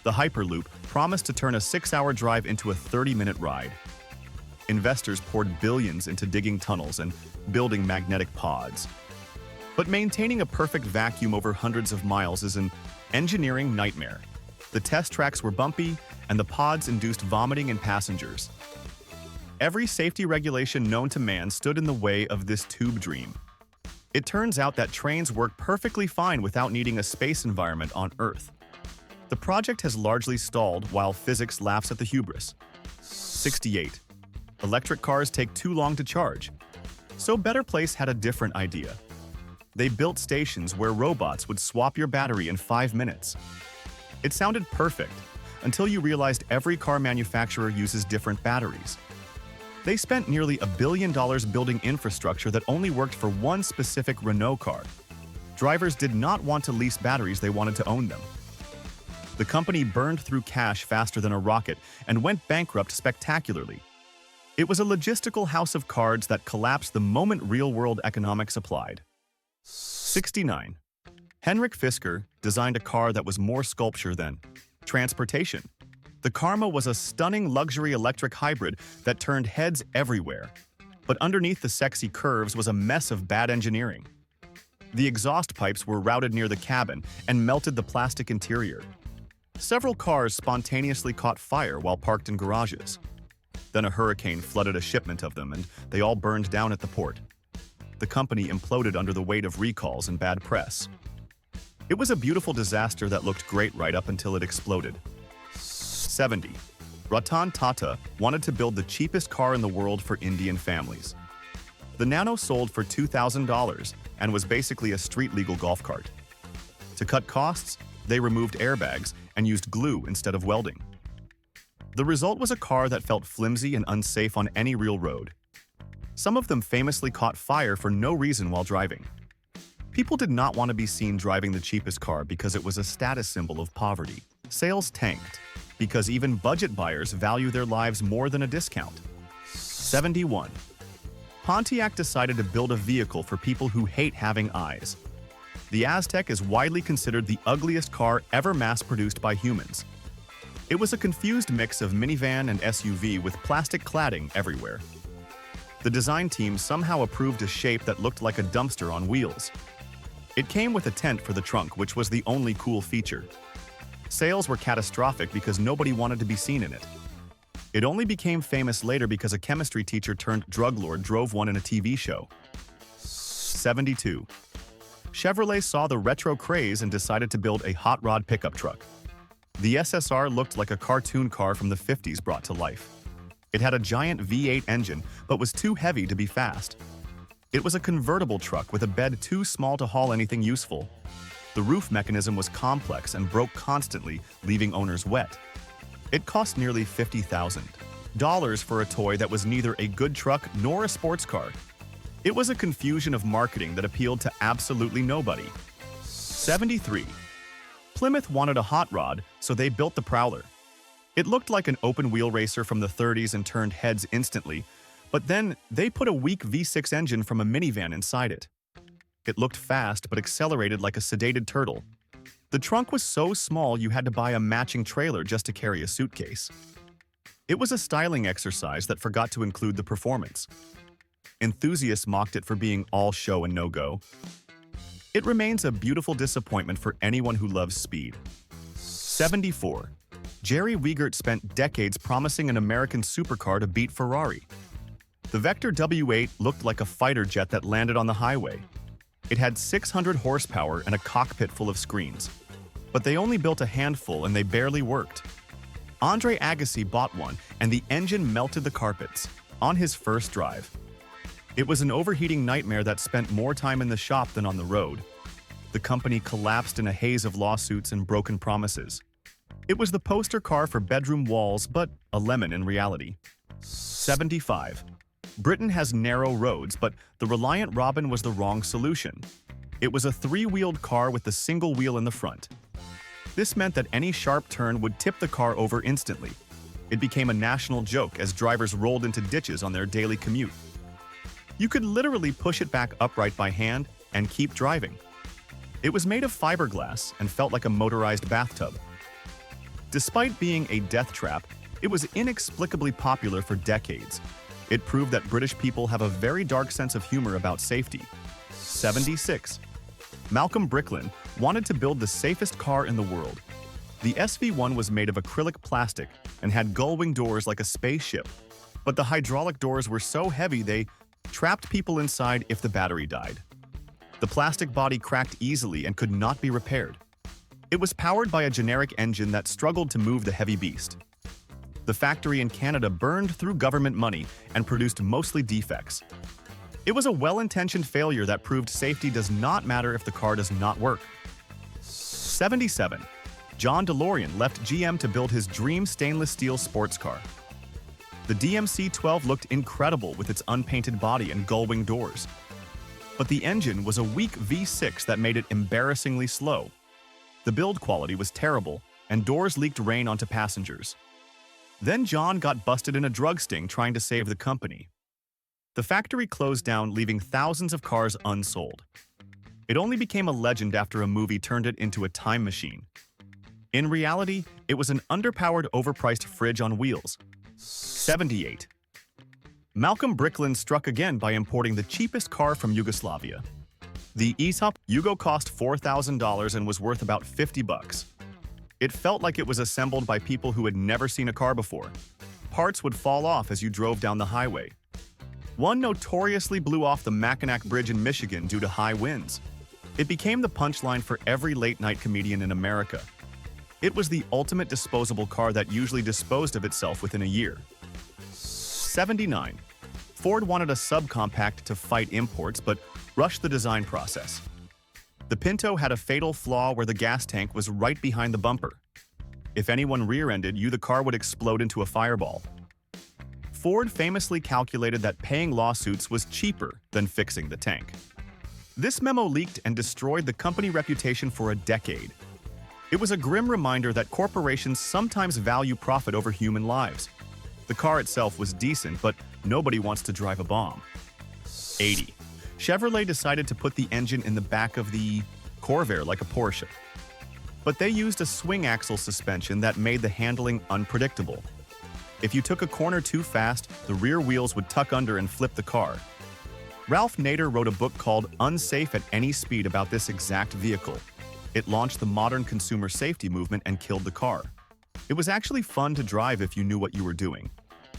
A: The Hyperloop promised to turn a 6-hour drive into a 30-minute ride. Investors poured billions into digging tunnels and building magnetic pods. But maintaining a perfect vacuum over hundreds of miles is an engineering nightmare. The test tracks were bumpy, and the pods induced vomiting in passengers. Every safety regulation known to man stood in the way of this tube dream. It turns out that trains work perfectly fine without needing a space environment on Earth. The project has largely stalled while physics laughs at the hubris. 68. Electric cars take too long to charge. So Better Place had a different idea. They built stations where robots would swap your battery in 5 minutes. It sounded perfect, until you realized every car manufacturer uses different batteries. They spent nearly $1 billion building infrastructure that only worked for one specific Renault car. Drivers did not want to lease batteries, they wanted to own them. The company burned through cash faster than a rocket and went bankrupt spectacularly. It was a logistical house of cards that collapsed the moment real-world economics applied. 69. Henrik Fisker designed a car that was more sculpture than transportation. The Karma was a stunning luxury electric hybrid that turned heads everywhere. But underneath the sexy curves was a mess of bad engineering. The exhaust pipes were routed near the cabin and melted the plastic interior. Several cars spontaneously caught fire while parked in garages. Then a hurricane flooded a shipment of them, and they all burned down at the port. The company imploded under the weight of recalls and bad press. It was a beautiful disaster that looked great right up until it exploded. 70. Ratan Tata wanted to build the cheapest car in the world for Indian families. The Nano sold for $2,000 and was basically a street-legal golf cart. To cut costs, they removed airbags and used glue instead of welding. The result was a car that felt flimsy and unsafe on any real road. Some of them famously caught fire for no reason while driving. People did not want to be seen driving the cheapest car because it was a status symbol of poverty. Sales tanked because even budget buyers value their lives more than a discount. 71. Pontiac decided to build a vehicle for people who hate having eyes. The Aztek is widely considered the ugliest car ever mass-produced by humans. It was a confused mix of minivan and SUV with plastic cladding everywhere. The design team somehow approved a shape that looked like a dumpster on wheels. It came with a tent for the trunk, which was the only cool feature. Sales were catastrophic because nobody wanted to be seen in it. It only became famous later because a chemistry teacher turned drug lord drove one in a TV show. 72. Chevrolet saw the retro craze and decided to build a hot rod pickup truck. The SSR looked like a cartoon car from the 50s brought to life. It had a giant V8 engine, but was too heavy to be fast. It was a convertible truck with a bed too small to haul anything useful. The roof mechanism was complex and broke constantly, leaving owners wet. It cost nearly $50,000 for a toy that was neither a good truck nor a sports car. It was a confusion of marketing that appealed to absolutely nobody. 73. Plymouth wanted a hot rod, so they built the Prowler. It looked like an open-wheel racer from the 30s and turned heads instantly, but then they put a weak V6 engine from a minivan inside it. It looked fast but accelerated like a sedated turtle. The trunk was so small you had to buy a matching trailer just to carry a suitcase. It was a styling exercise that forgot to include the performance. Enthusiasts mocked it for being all show and no-go. It remains a beautiful disappointment for anyone who loves speed. 74. Jerry Wiegert spent decades promising an American supercar to beat Ferrari. The Vector W8 looked like a fighter jet that landed on the highway. It had 600 horsepower and a cockpit full of screens. But they only built a handful and they barely worked. Andre Agassi bought one and the engine melted the carpets on his first drive. It was an overheating nightmare that spent more time in the shop than on the road. The company collapsed in a haze of lawsuits and broken promises. It was the poster car for bedroom walls, but a lemon in reality. 75. Britain has narrow roads, but the Reliant Robin was the wrong solution. It was a three-wheeled car with a single wheel in the front. This meant that any sharp turn would tip the car over instantly. It became a national joke as drivers rolled into ditches on their daily commute. You could literally push it back upright by hand and keep driving. It was made of fiberglass and felt like a motorized bathtub. Despite being a death trap, it was inexplicably popular for decades. It proved that British people have a very dark sense of humor about safety. 76. Malcolm Bricklin wanted to build the safest car in the world. The SV1 was made of acrylic plastic and had gull-wing doors like a spaceship. But the hydraulic doors were so heavy they trapped people inside if the battery died. The plastic body cracked easily and could not be repaired. It was powered by a generic engine that struggled to move the heavy beast. The factory in Canada burned through government money and produced mostly defects. It was a well-intentioned failure that proved safety does not matter if the car does not work. 77. John DeLorean left GM to build his dream stainless steel sports car. The DMC-12 looked incredible with its unpainted body and gull-wing doors. But the engine was a weak V6 that made it embarrassingly slow. The build quality was terrible, and doors leaked rain onto passengers. Then John got busted in a drug sting trying to save the company. The factory closed down, leaving thousands of cars unsold. It only became a legend after a movie turned it into a time machine. In reality, it was an underpowered, overpriced fridge on wheels. 78. Malcolm Bricklin struck again by importing the cheapest car from Yugoslavia. The ESOP Yugo cost $4,000 and was worth about $50. It felt like it was assembled by people who had never seen a car before. Parts would fall off as you drove down the highway. One notoriously blew off the Mackinac Bridge in Michigan due to high winds. It became the punchline for every late-night comedian in America. It was the ultimate disposable car that usually disposed of itself within a year. 79. Ford wanted a subcompact to fight imports, but rushed the design process. The Pinto had a fatal flaw where the gas tank was right behind the bumper. If anyone rear-ended you, the car would explode into a fireball. Ford famously calculated that paying lawsuits was cheaper than fixing the tank. This memo leaked and destroyed the company reputation for a decade. It was a grim reminder that corporations sometimes value profit over human lives. The car itself was decent, but nobody wants to drive a bomb. 80. Chevrolet decided to put the engine in the back of the Corvair like a Porsche. But they used a swing axle suspension that made the handling unpredictable. If you took a corner too fast, the rear wheels would tuck under and flip the car. Ralph Nader wrote a book called Unsafe at Any Speed about this exact vehicle. It launched the modern consumer safety movement and killed the car. It was actually fun to drive if you knew what you were doing.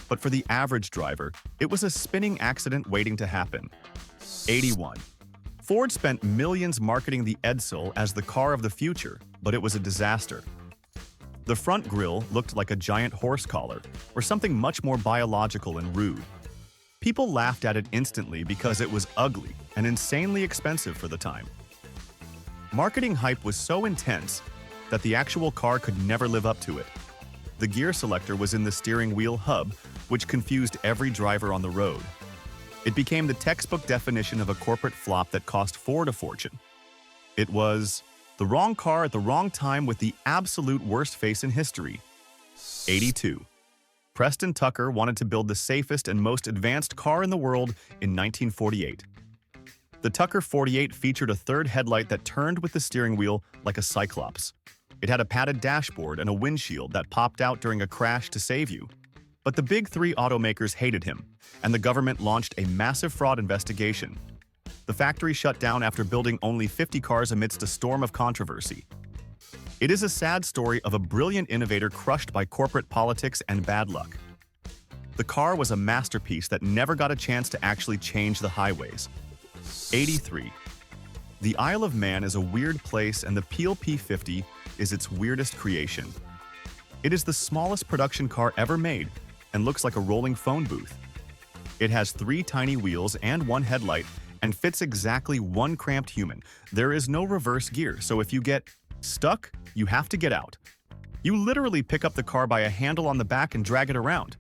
A: But for the average driver, it was a spinning accident waiting to happen. 81. Ford spent millions marketing the Edsel as the car of the future, but it was a disaster. The front grille looked like a giant horse collar, or something much more biological and rude. People laughed at it instantly because it was ugly and insanely expensive for the time. Marketing hype was so intense that the actual car could never live up to it. The gear selector was in the steering wheel hub, which confused every driver on the road. It became the textbook definition of a corporate flop that cost Ford a fortune. It was the wrong car at the wrong time with the absolute worst face in history. 82. Preston Tucker wanted to build the safest and most advanced car in the world in 1948. The Tucker 48 featured a third headlight that turned with the steering wheel like a cyclops. It had a padded dashboard and a windshield that popped out during a crash to save you. But the big three automakers hated him, and the government launched a massive fraud investigation. The factory shut down after building only 50 cars amidst a storm of controversy. It is a sad story of a brilliant innovator crushed by corporate politics and bad luck. The car was a masterpiece that never got a chance to actually change the highways. 83. The Isle of Man is a weird place, and the Peel P50 is its weirdest creation. It is the smallest production car ever made and looks like a rolling phone booth. It has 3 tiny wheels and 1 headlight and fits exactly 1 cramped human. There is no reverse gear, so if you get stuck, you have to get out. You literally pick up the car by a handle on the back and drag it around.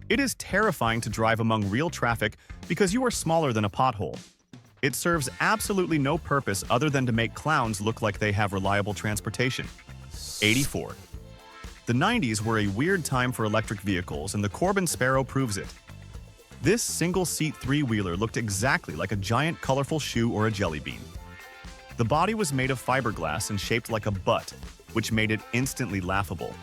A: It is terrifying to drive among real traffic because you are smaller than a pothole. It serves absolutely no purpose other than to make clowns look like they have reliable transportation. 84. The 90s were a weird time for electric vehicles, and the Corbin Sparrow proves it. This single-seat 3-wheeler looked exactly like a giant colorful shoe or a jelly bean. The body was made of fiberglass and shaped like a butt, which made it instantly laughable.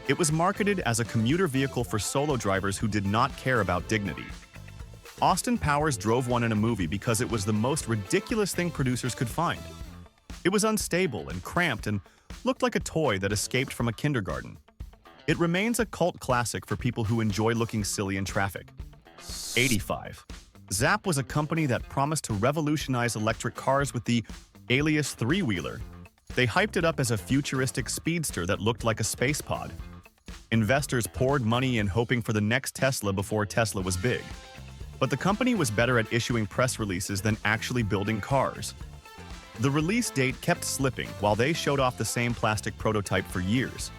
A: It was marketed as a commuter vehicle for solo drivers who did not care about dignity. Austin Powers drove one in a movie because it was the most ridiculous thing producers could find. It was unstable and cramped and looked like a toy that escaped from a kindergarten. It remains a cult classic for people who enjoy looking silly in traffic. 85. Zapp was a company that promised to revolutionize electric cars with the Alias 3-wheeler. They hyped it up as a futuristic speedster that looked like a space pod. Investors poured money in hoping for the next Tesla before Tesla was big. But the company was better at issuing press releases than actually building cars. The release date kept slipping while they showed off the same plastic prototype for years.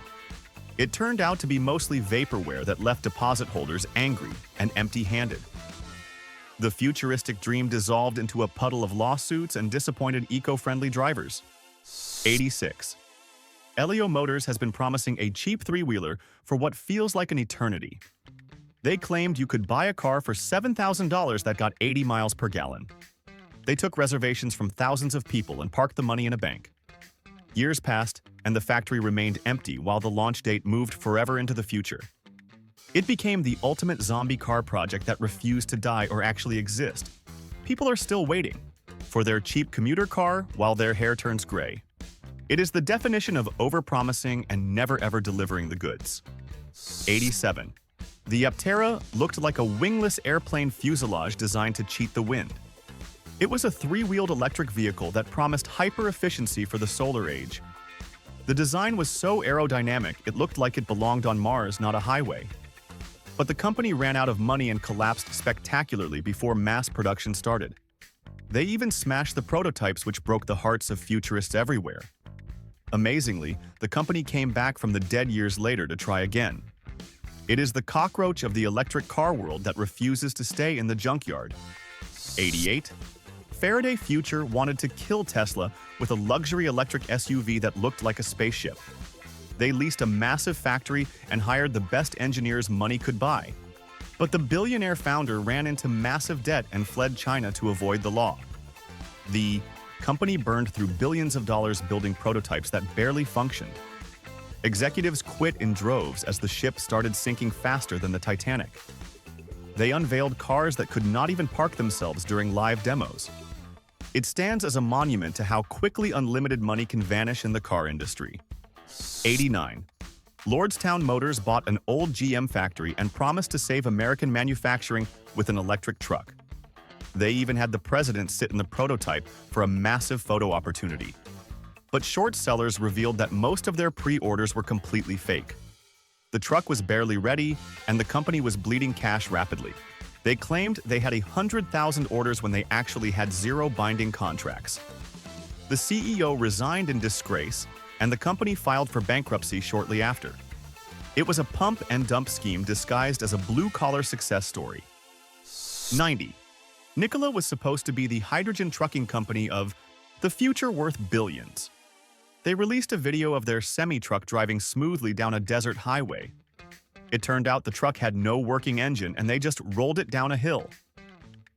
A: It turned out to be mostly vaporware that left deposit holders angry and empty-handed. The futuristic dream dissolved into a puddle of lawsuits and disappointed eco-friendly drivers. 86. Elio Motors has been promising a cheap 3-wheeler for what feels like an eternity. They claimed you could buy a car for $7,000 that got 80 miles per gallon. They took reservations from thousands of people and parked the money in a bank. Years passed, and the factory remained empty while the launch date moved forever into the future. It became the ultimate zombie car project that refused to die or actually exist. People are still waiting for their cheap commuter car while their hair turns gray. It is the definition of overpromising and never ever delivering the goods. 87. The Aptera looked like a wingless airplane fuselage designed to cheat the wind. It was a 3-wheeled electric vehicle that promised hyper-efficiency for the solar age. The design was so aerodynamic it looked like it belonged on Mars, not a highway. But the company ran out of money and collapsed spectacularly before mass production started. They even smashed the prototypes, which broke the hearts of futurists everywhere. Amazingly, the company came back from the dead years later to try again. It is the cockroach of the electric car world that refuses to stay in the junkyard. 88. Faraday Future wanted to kill Tesla with a luxury electric SUV that looked like a spaceship. They leased a massive factory and hired the best engineers money could buy. But the billionaire founder ran into massive debt and fled China to avoid the law. The company burned through billions of dollars building prototypes that barely functioned. Executives quit in droves as the ship started sinking faster than the Titanic. They unveiled cars that could not even park themselves during live demos. It stands as a monument to how quickly unlimited money can vanish in the car industry. 89. Lordstown Motors bought an old GM factory and promised to save American manufacturing with an electric truck. They even had the president sit in the prototype for a massive photo opportunity. But short sellers revealed that most of their pre-orders were completely fake. The truck was barely ready, and the company was bleeding cash rapidly. They claimed they had 100,000 orders when they actually had 0 binding contracts. The CEO resigned in disgrace, and the company filed for bankruptcy shortly after. It was a pump and dump scheme disguised as a blue-collar success story. 90. Nikola was supposed to be the hydrogen trucking company of the future worth billions. They released a video of their semi-truck driving smoothly down a desert highway. It turned out the truck had no working engine and they just rolled it down a hill.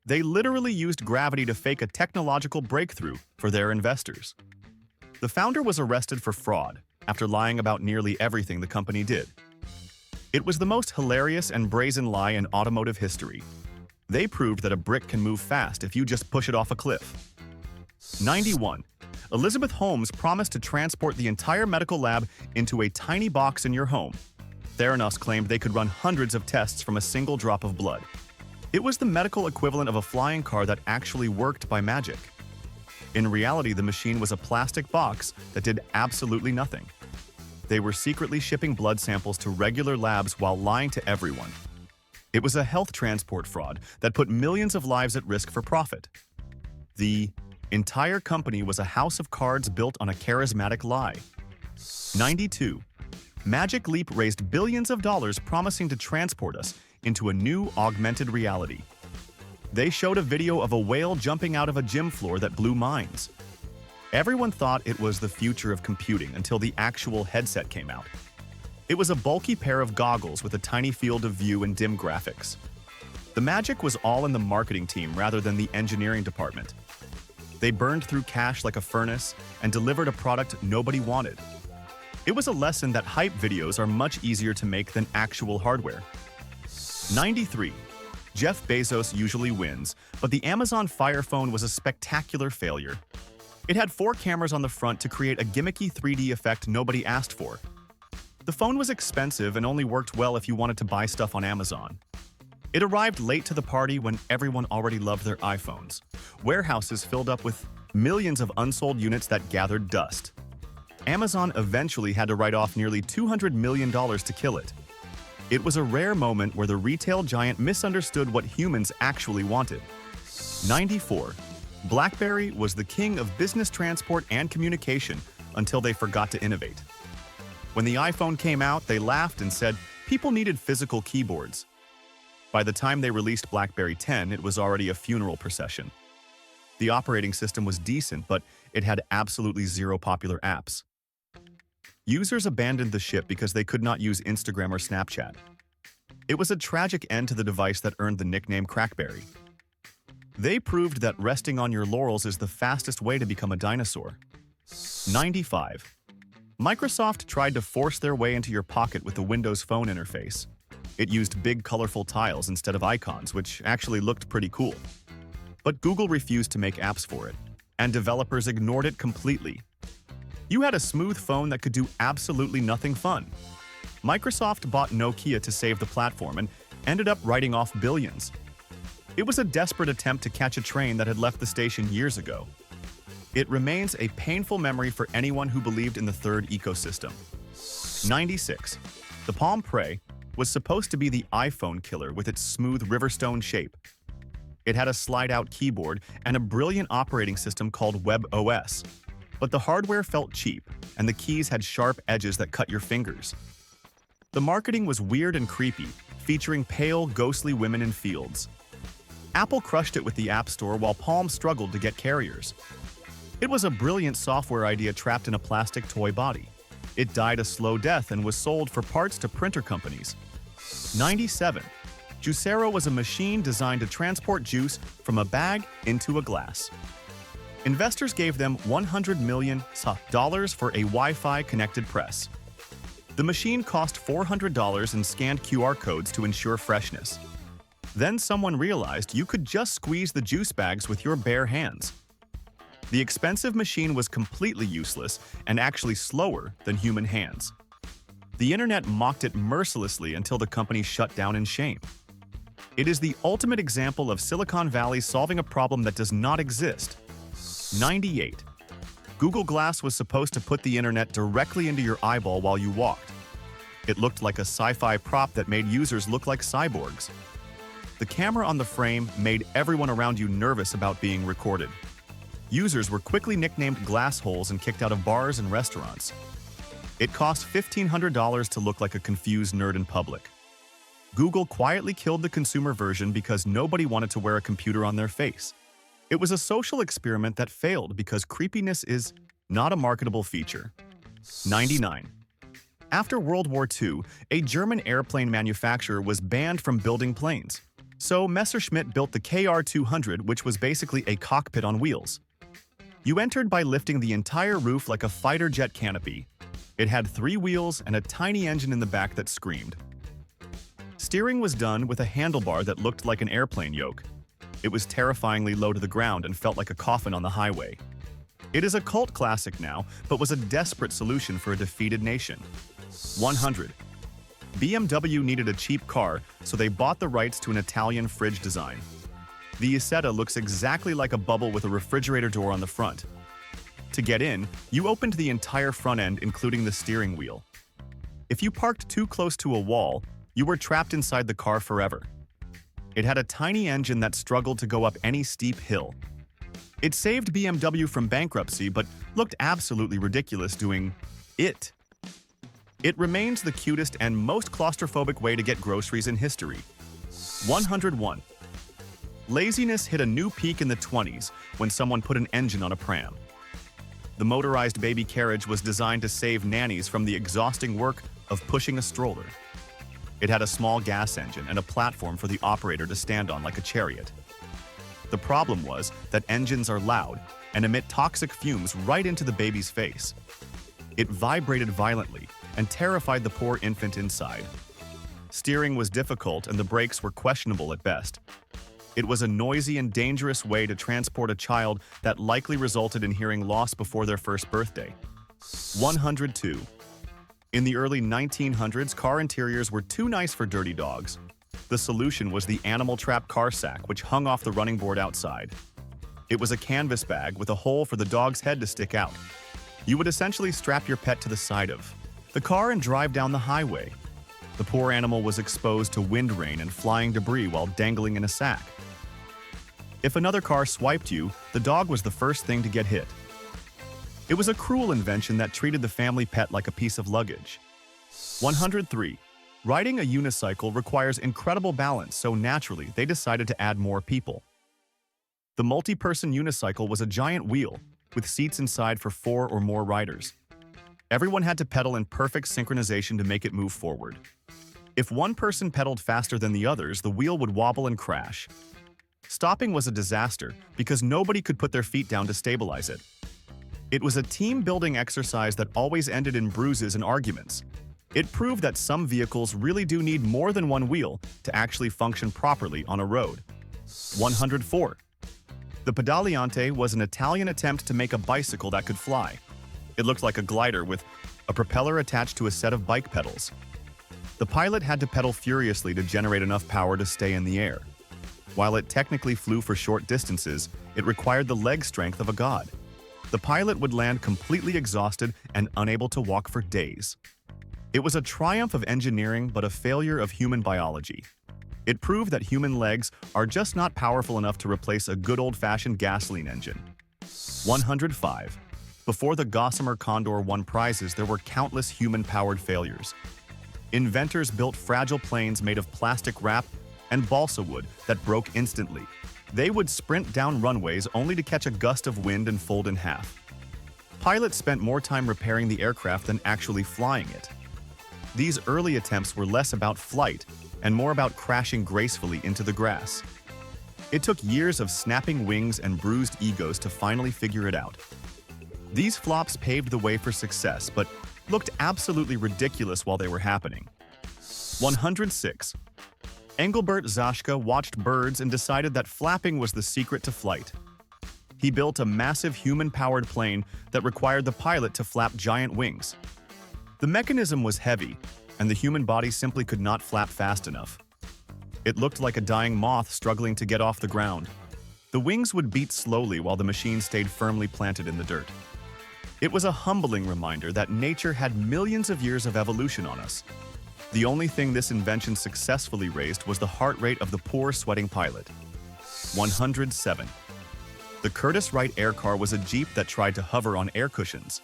A: They literally used gravity to fake a technological breakthrough for their investors. The founder was arrested for fraud after lying about nearly everything the company did. It was the most hilarious and brazen lie in automotive history. They proved that a brick can move fast if you just push it off a cliff. 91. Elizabeth Holmes promised to transport the entire medical lab into a tiny box in your home. Theranos claimed they could run hundreds of tests from a single drop of blood. It was the medical equivalent of a flying car that actually worked by magic. In reality, the machine was a plastic box that did absolutely nothing. They were secretly shipping blood samples to regular labs while lying to everyone. It was a health transport fraud that put millions of lives at risk for profit. The entire company was a house of cards built on a charismatic lie. 92. Magic Leap raised billions of dollars promising to transport us into a new augmented reality. They showed a video of a whale jumping out of a gym floor that blew minds. Everyone thought it was the future of computing until the actual headset came out. It was a bulky pair of goggles with a tiny field of view and dim graphics. The magic was all in the marketing team rather than the engineering department. They burned through cash like a furnace and delivered a product nobody wanted. It was a lesson that hype videos are much easier to make than actual hardware. 93. Jeff Bezos usually wins, but the Amazon Fire Phone was a spectacular failure. It had 4 cameras on the front to create a gimmicky 3D effect nobody asked for. The phone was expensive and only worked well if you wanted to buy stuff on Amazon. It arrived late to the party when everyone already loved their iPhones. Warehouses filled up with millions of unsold units that gathered dust. Amazon eventually had to write off nearly $200 million to kill it. It was a rare moment where the retail giant misunderstood what humans actually wanted. 94. BlackBerry was the king of business transport and communication until they forgot to innovate. When the iPhone came out, they laughed and said people needed physical keyboards. By the time they released BlackBerry 10, it was already a funeral procession. The operating system was decent, but it had absolutely zero popular apps. Users abandoned the ship because they could not use Instagram or Snapchat. It was a tragic end to the device that earned the nickname Crackberry. They proved that resting on your laurels is the fastest way to become a dinosaur. 95. Microsoft tried to force their way into your pocket with the Windows Phone interface. It used big, colorful tiles instead of icons, which actually looked pretty cool. But Google refused to make apps for it, and developers ignored it completely. You had a smooth phone that could do absolutely nothing fun. Microsoft bought Nokia to save the platform and ended up writing off billions. It was a desperate attempt to catch a train that had left the station years ago. It remains a painful memory for anyone who believed in the third ecosystem. 96. The Palm Pre was supposed to be the iPhone killer with its smooth Riverstone shape. It had a slide-out keyboard and a brilliant operating system called WebOS. But the hardware felt cheap, and the keys had sharp edges that cut your fingers. The marketing was weird and creepy, featuring pale, ghostly women in fields. Apple crushed it with the App Store while Palm struggled to get carriers. It was a brilliant software idea trapped in a plastic toy body. It died a slow death and was sold for parts to printer companies. 97. Juicero was a machine designed to transport juice from a bag into a glass. Investors gave them $100 million for a Wi-Fi connected press. The machine cost $400 and scanned QR codes to ensure freshness. Then someone realized you could just squeeze the juice bags with your bare hands. The expensive machine was completely useless and actually slower than human hands. The internet mocked it mercilessly until the company shut down in shame. It is the ultimate example of Silicon Valley solving a problem that does not exist. 98. Google Glass was supposed to put the internet directly into your eyeball while you walked. It looked like a sci-fi prop that made users look like cyborgs. The camera on the frame made everyone around you nervous about being recorded. Users were quickly nicknamed glassholes and kicked out of bars and restaurants. It cost $1,500 to look like a confused nerd in public. Google quietly killed the consumer version because nobody wanted to wear a computer on their face. It was a social experiment that failed because creepiness is not a marketable feature. 99. After World War II, a German airplane manufacturer was banned from building planes. So Messerschmitt built the KR-200, which was basically a cockpit on wheels. You entered by lifting the entire roof like a fighter jet canopy. It had 3 wheels and a tiny engine in the back that screamed. Steering was done with a handlebar that looked like an airplane yoke. It was terrifyingly low to the ground and felt like a coffin on the highway. It is a cult classic now, but was a desperate solution for a defeated nation. 100. BMW needed a cheap car, so they bought the rights to an Italian fridge design. The Isetta looks exactly like a bubble with a refrigerator door on the front. To get in, you opened the entire front end, including the steering wheel. If you parked too close to a wall, you were trapped inside the car forever. It had a tiny engine that struggled to go up any steep hill. It saved BMW from bankruptcy, but looked absolutely ridiculous doing it. It remains the cutest and most claustrophobic way to get groceries in history. 101. Laziness hit a new peak in the 20s when someone put an engine on a pram. The motorized baby carriage was designed to save nannies from the exhausting work of pushing a stroller. It had a small gas engine and a platform for the operator to stand on like a chariot. The problem was that engines are loud and emit toxic fumes right into the baby's face. It vibrated violently and terrified the poor infant inside. Steering was difficult and the brakes were questionable at best. It was a noisy and dangerous way to transport a child that likely resulted in hearing loss before their first birthday. 102. In the early 1900s, car interiors were too nice for dirty dogs. The solution was the animal trap car sack, which hung off the running board outside. It was a canvas bag with a hole for the dog's head to stick out. You would essentially strap your pet to the side of the car and drive down the highway. The poor animal was exposed to wind rain and flying debris while dangling in a sack. If another car swiped you, the dog was the first thing to get hit. It was a cruel invention that treated the family pet like a piece of luggage. 103. Riding a unicycle requires incredible balance, so naturally they decided to add more people. The multi-person unicycle was a giant wheel, with seats inside for 4 or more riders. Everyone had to pedal in perfect synchronization to make it move forward. If one person pedaled faster than the others, the wheel would wobble and crash. Stopping was a disaster because nobody could put their feet down to stabilize it. It was a team-building exercise that always ended in bruises and arguments. It proved that some vehicles really do need more than one wheel to actually function properly on a road. 104. The pedaliante was an Italian attempt to make a bicycle that could fly. It looked like a glider with a propeller attached to a set of bike pedals. The pilot had to pedal furiously to generate enough power to stay in the air. While it technically flew for short distances, it required the leg strength of a god. The pilot would land completely exhausted and unable to walk for days. It was a triumph of engineering but a failure of human biology. It proved that human legs are just not powerful enough to replace a good old-fashioned gasoline engine. 105. Before the Gossamer Condor won prizes, there were countless human-powered failures. Inventors built fragile planes made of plastic wrap and balsa wood that broke instantly. They would sprint down runways only to catch a gust of wind and fold in half. Pilots spent more time repairing the aircraft than actually flying it. These early attempts were less about flight and more about crashing gracefully into the grass. It took years of snapping wings and bruised egos to finally figure it out. These flops paved the way for success, but looked absolutely ridiculous while they were happening. 106. Engelbert Zaschka watched birds and decided that flapping was the secret to flight. He built a massive human-powered plane that required the pilot to flap giant wings. The mechanism was heavy, and the human body simply could not flap fast enough. It looked like a dying moth struggling to get off the ground. The wings would beat slowly while the machine stayed firmly planted in the dirt. It was a humbling reminder that nature had millions of years of evolution on us. The only thing this invention successfully raised was the heart rate of the poor sweating pilot. 107. The Curtiss Wright air car was a Jeep that tried to hover on air cushions.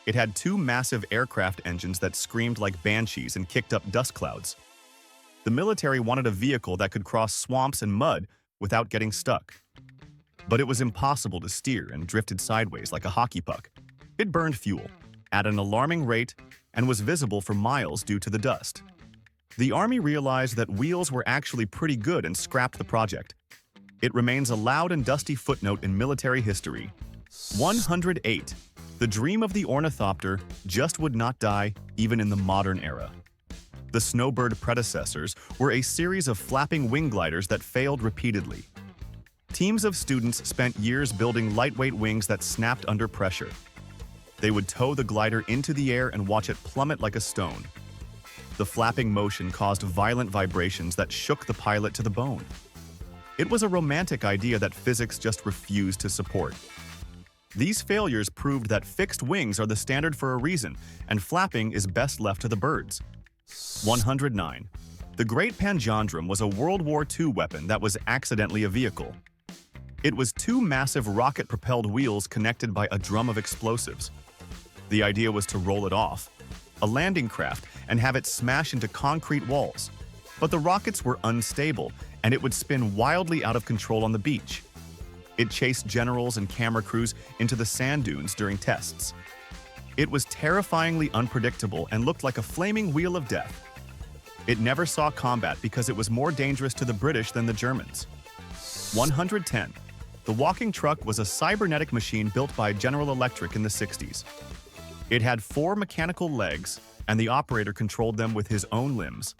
A: It had 2 massive aircraft engines that screamed like banshees and kicked up dust clouds. The military wanted a vehicle that could cross swamps and mud without getting stuck. But it was impossible to steer and drifted sideways like a hockey puck. It burned fuel at an alarming rate and was visible for miles due to the dust. The Army realized that wheels were actually pretty good and scrapped the project. It remains a loud and dusty footnote in military history. 108. The dream of the ornithopter just would not die, even in the modern era. The snowbird predecessors were a series of flapping wing gliders that failed repeatedly. Teams of students spent years building lightweight wings that snapped under pressure. They would tow the glider into the air and watch it plummet like a stone. The flapping motion caused violent vibrations that shook the pilot to the bone. It was a romantic idea that physics just refused to support. These failures proved that fixed wings are the standard for a reason, and flapping is best left to the birds. 109. The Great Panjandrum was a World War II weapon that was accidentally a vehicle. It was two massive rocket-propelled wheels connected by a drum of explosives. The idea was to roll it off, a landing craft, and have it smash into concrete walls. But the rockets were unstable, and it would spin wildly out of control on the beach. It chased generals and camera crews into the sand dunes during tests. It was terrifyingly unpredictable and looked like a flaming wheel of death. It never saw combat because it was more dangerous to the British than the Germans. 110. The walking truck was a cybernetic machine built by General Electric in the 60s. It had 4 mechanical legs, and the operator controlled them with his own limbs.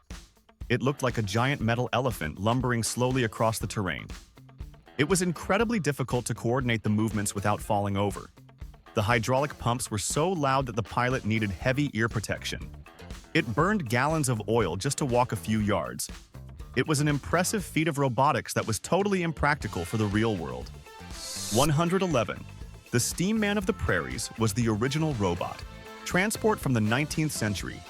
A: It looked like a giant metal elephant lumbering slowly across the terrain. It was incredibly difficult to coordinate the movements without falling over. The hydraulic pumps were so loud that the pilot needed heavy ear protection. It burned gallons of oil just to walk a few yards. It was an impressive feat of robotics that was totally impractical for the real world. 111. The Steam Man of the Prairies was the original robot, transport from the 19th century.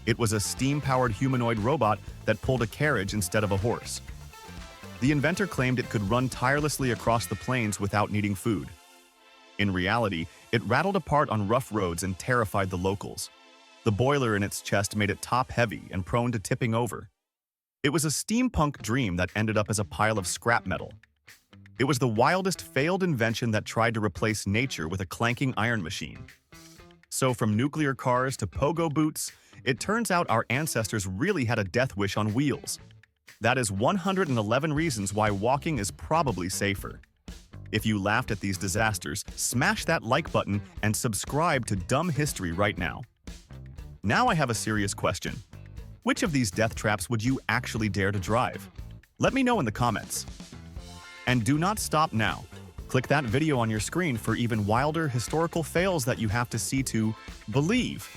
A: It was a steam-powered humanoid robot that pulled a carriage instead of a horse. The inventor claimed it could run tirelessly across the plains without needing food. In reality, it rattled apart on rough roads and terrified the locals. The boiler in its chest made it top-heavy and prone to tipping over. It was a steampunk dream that ended up as a pile of scrap metal. It was the wildest failed invention that tried to replace nature with a clanking iron machine. So from nuclear cars to pogo boots, it turns out our ancestors really had a death wish on wheels. That is 111 reasons why walking is probably safer. If you laughed at these disasters, smash that like button and subscribe to Dumb History right now. Now I have a serious question. Which of these death traps would you actually dare to drive? Let me know in the comments. And do not stop now. Click that video on your screen for even wilder historical fails that you have to see to believe.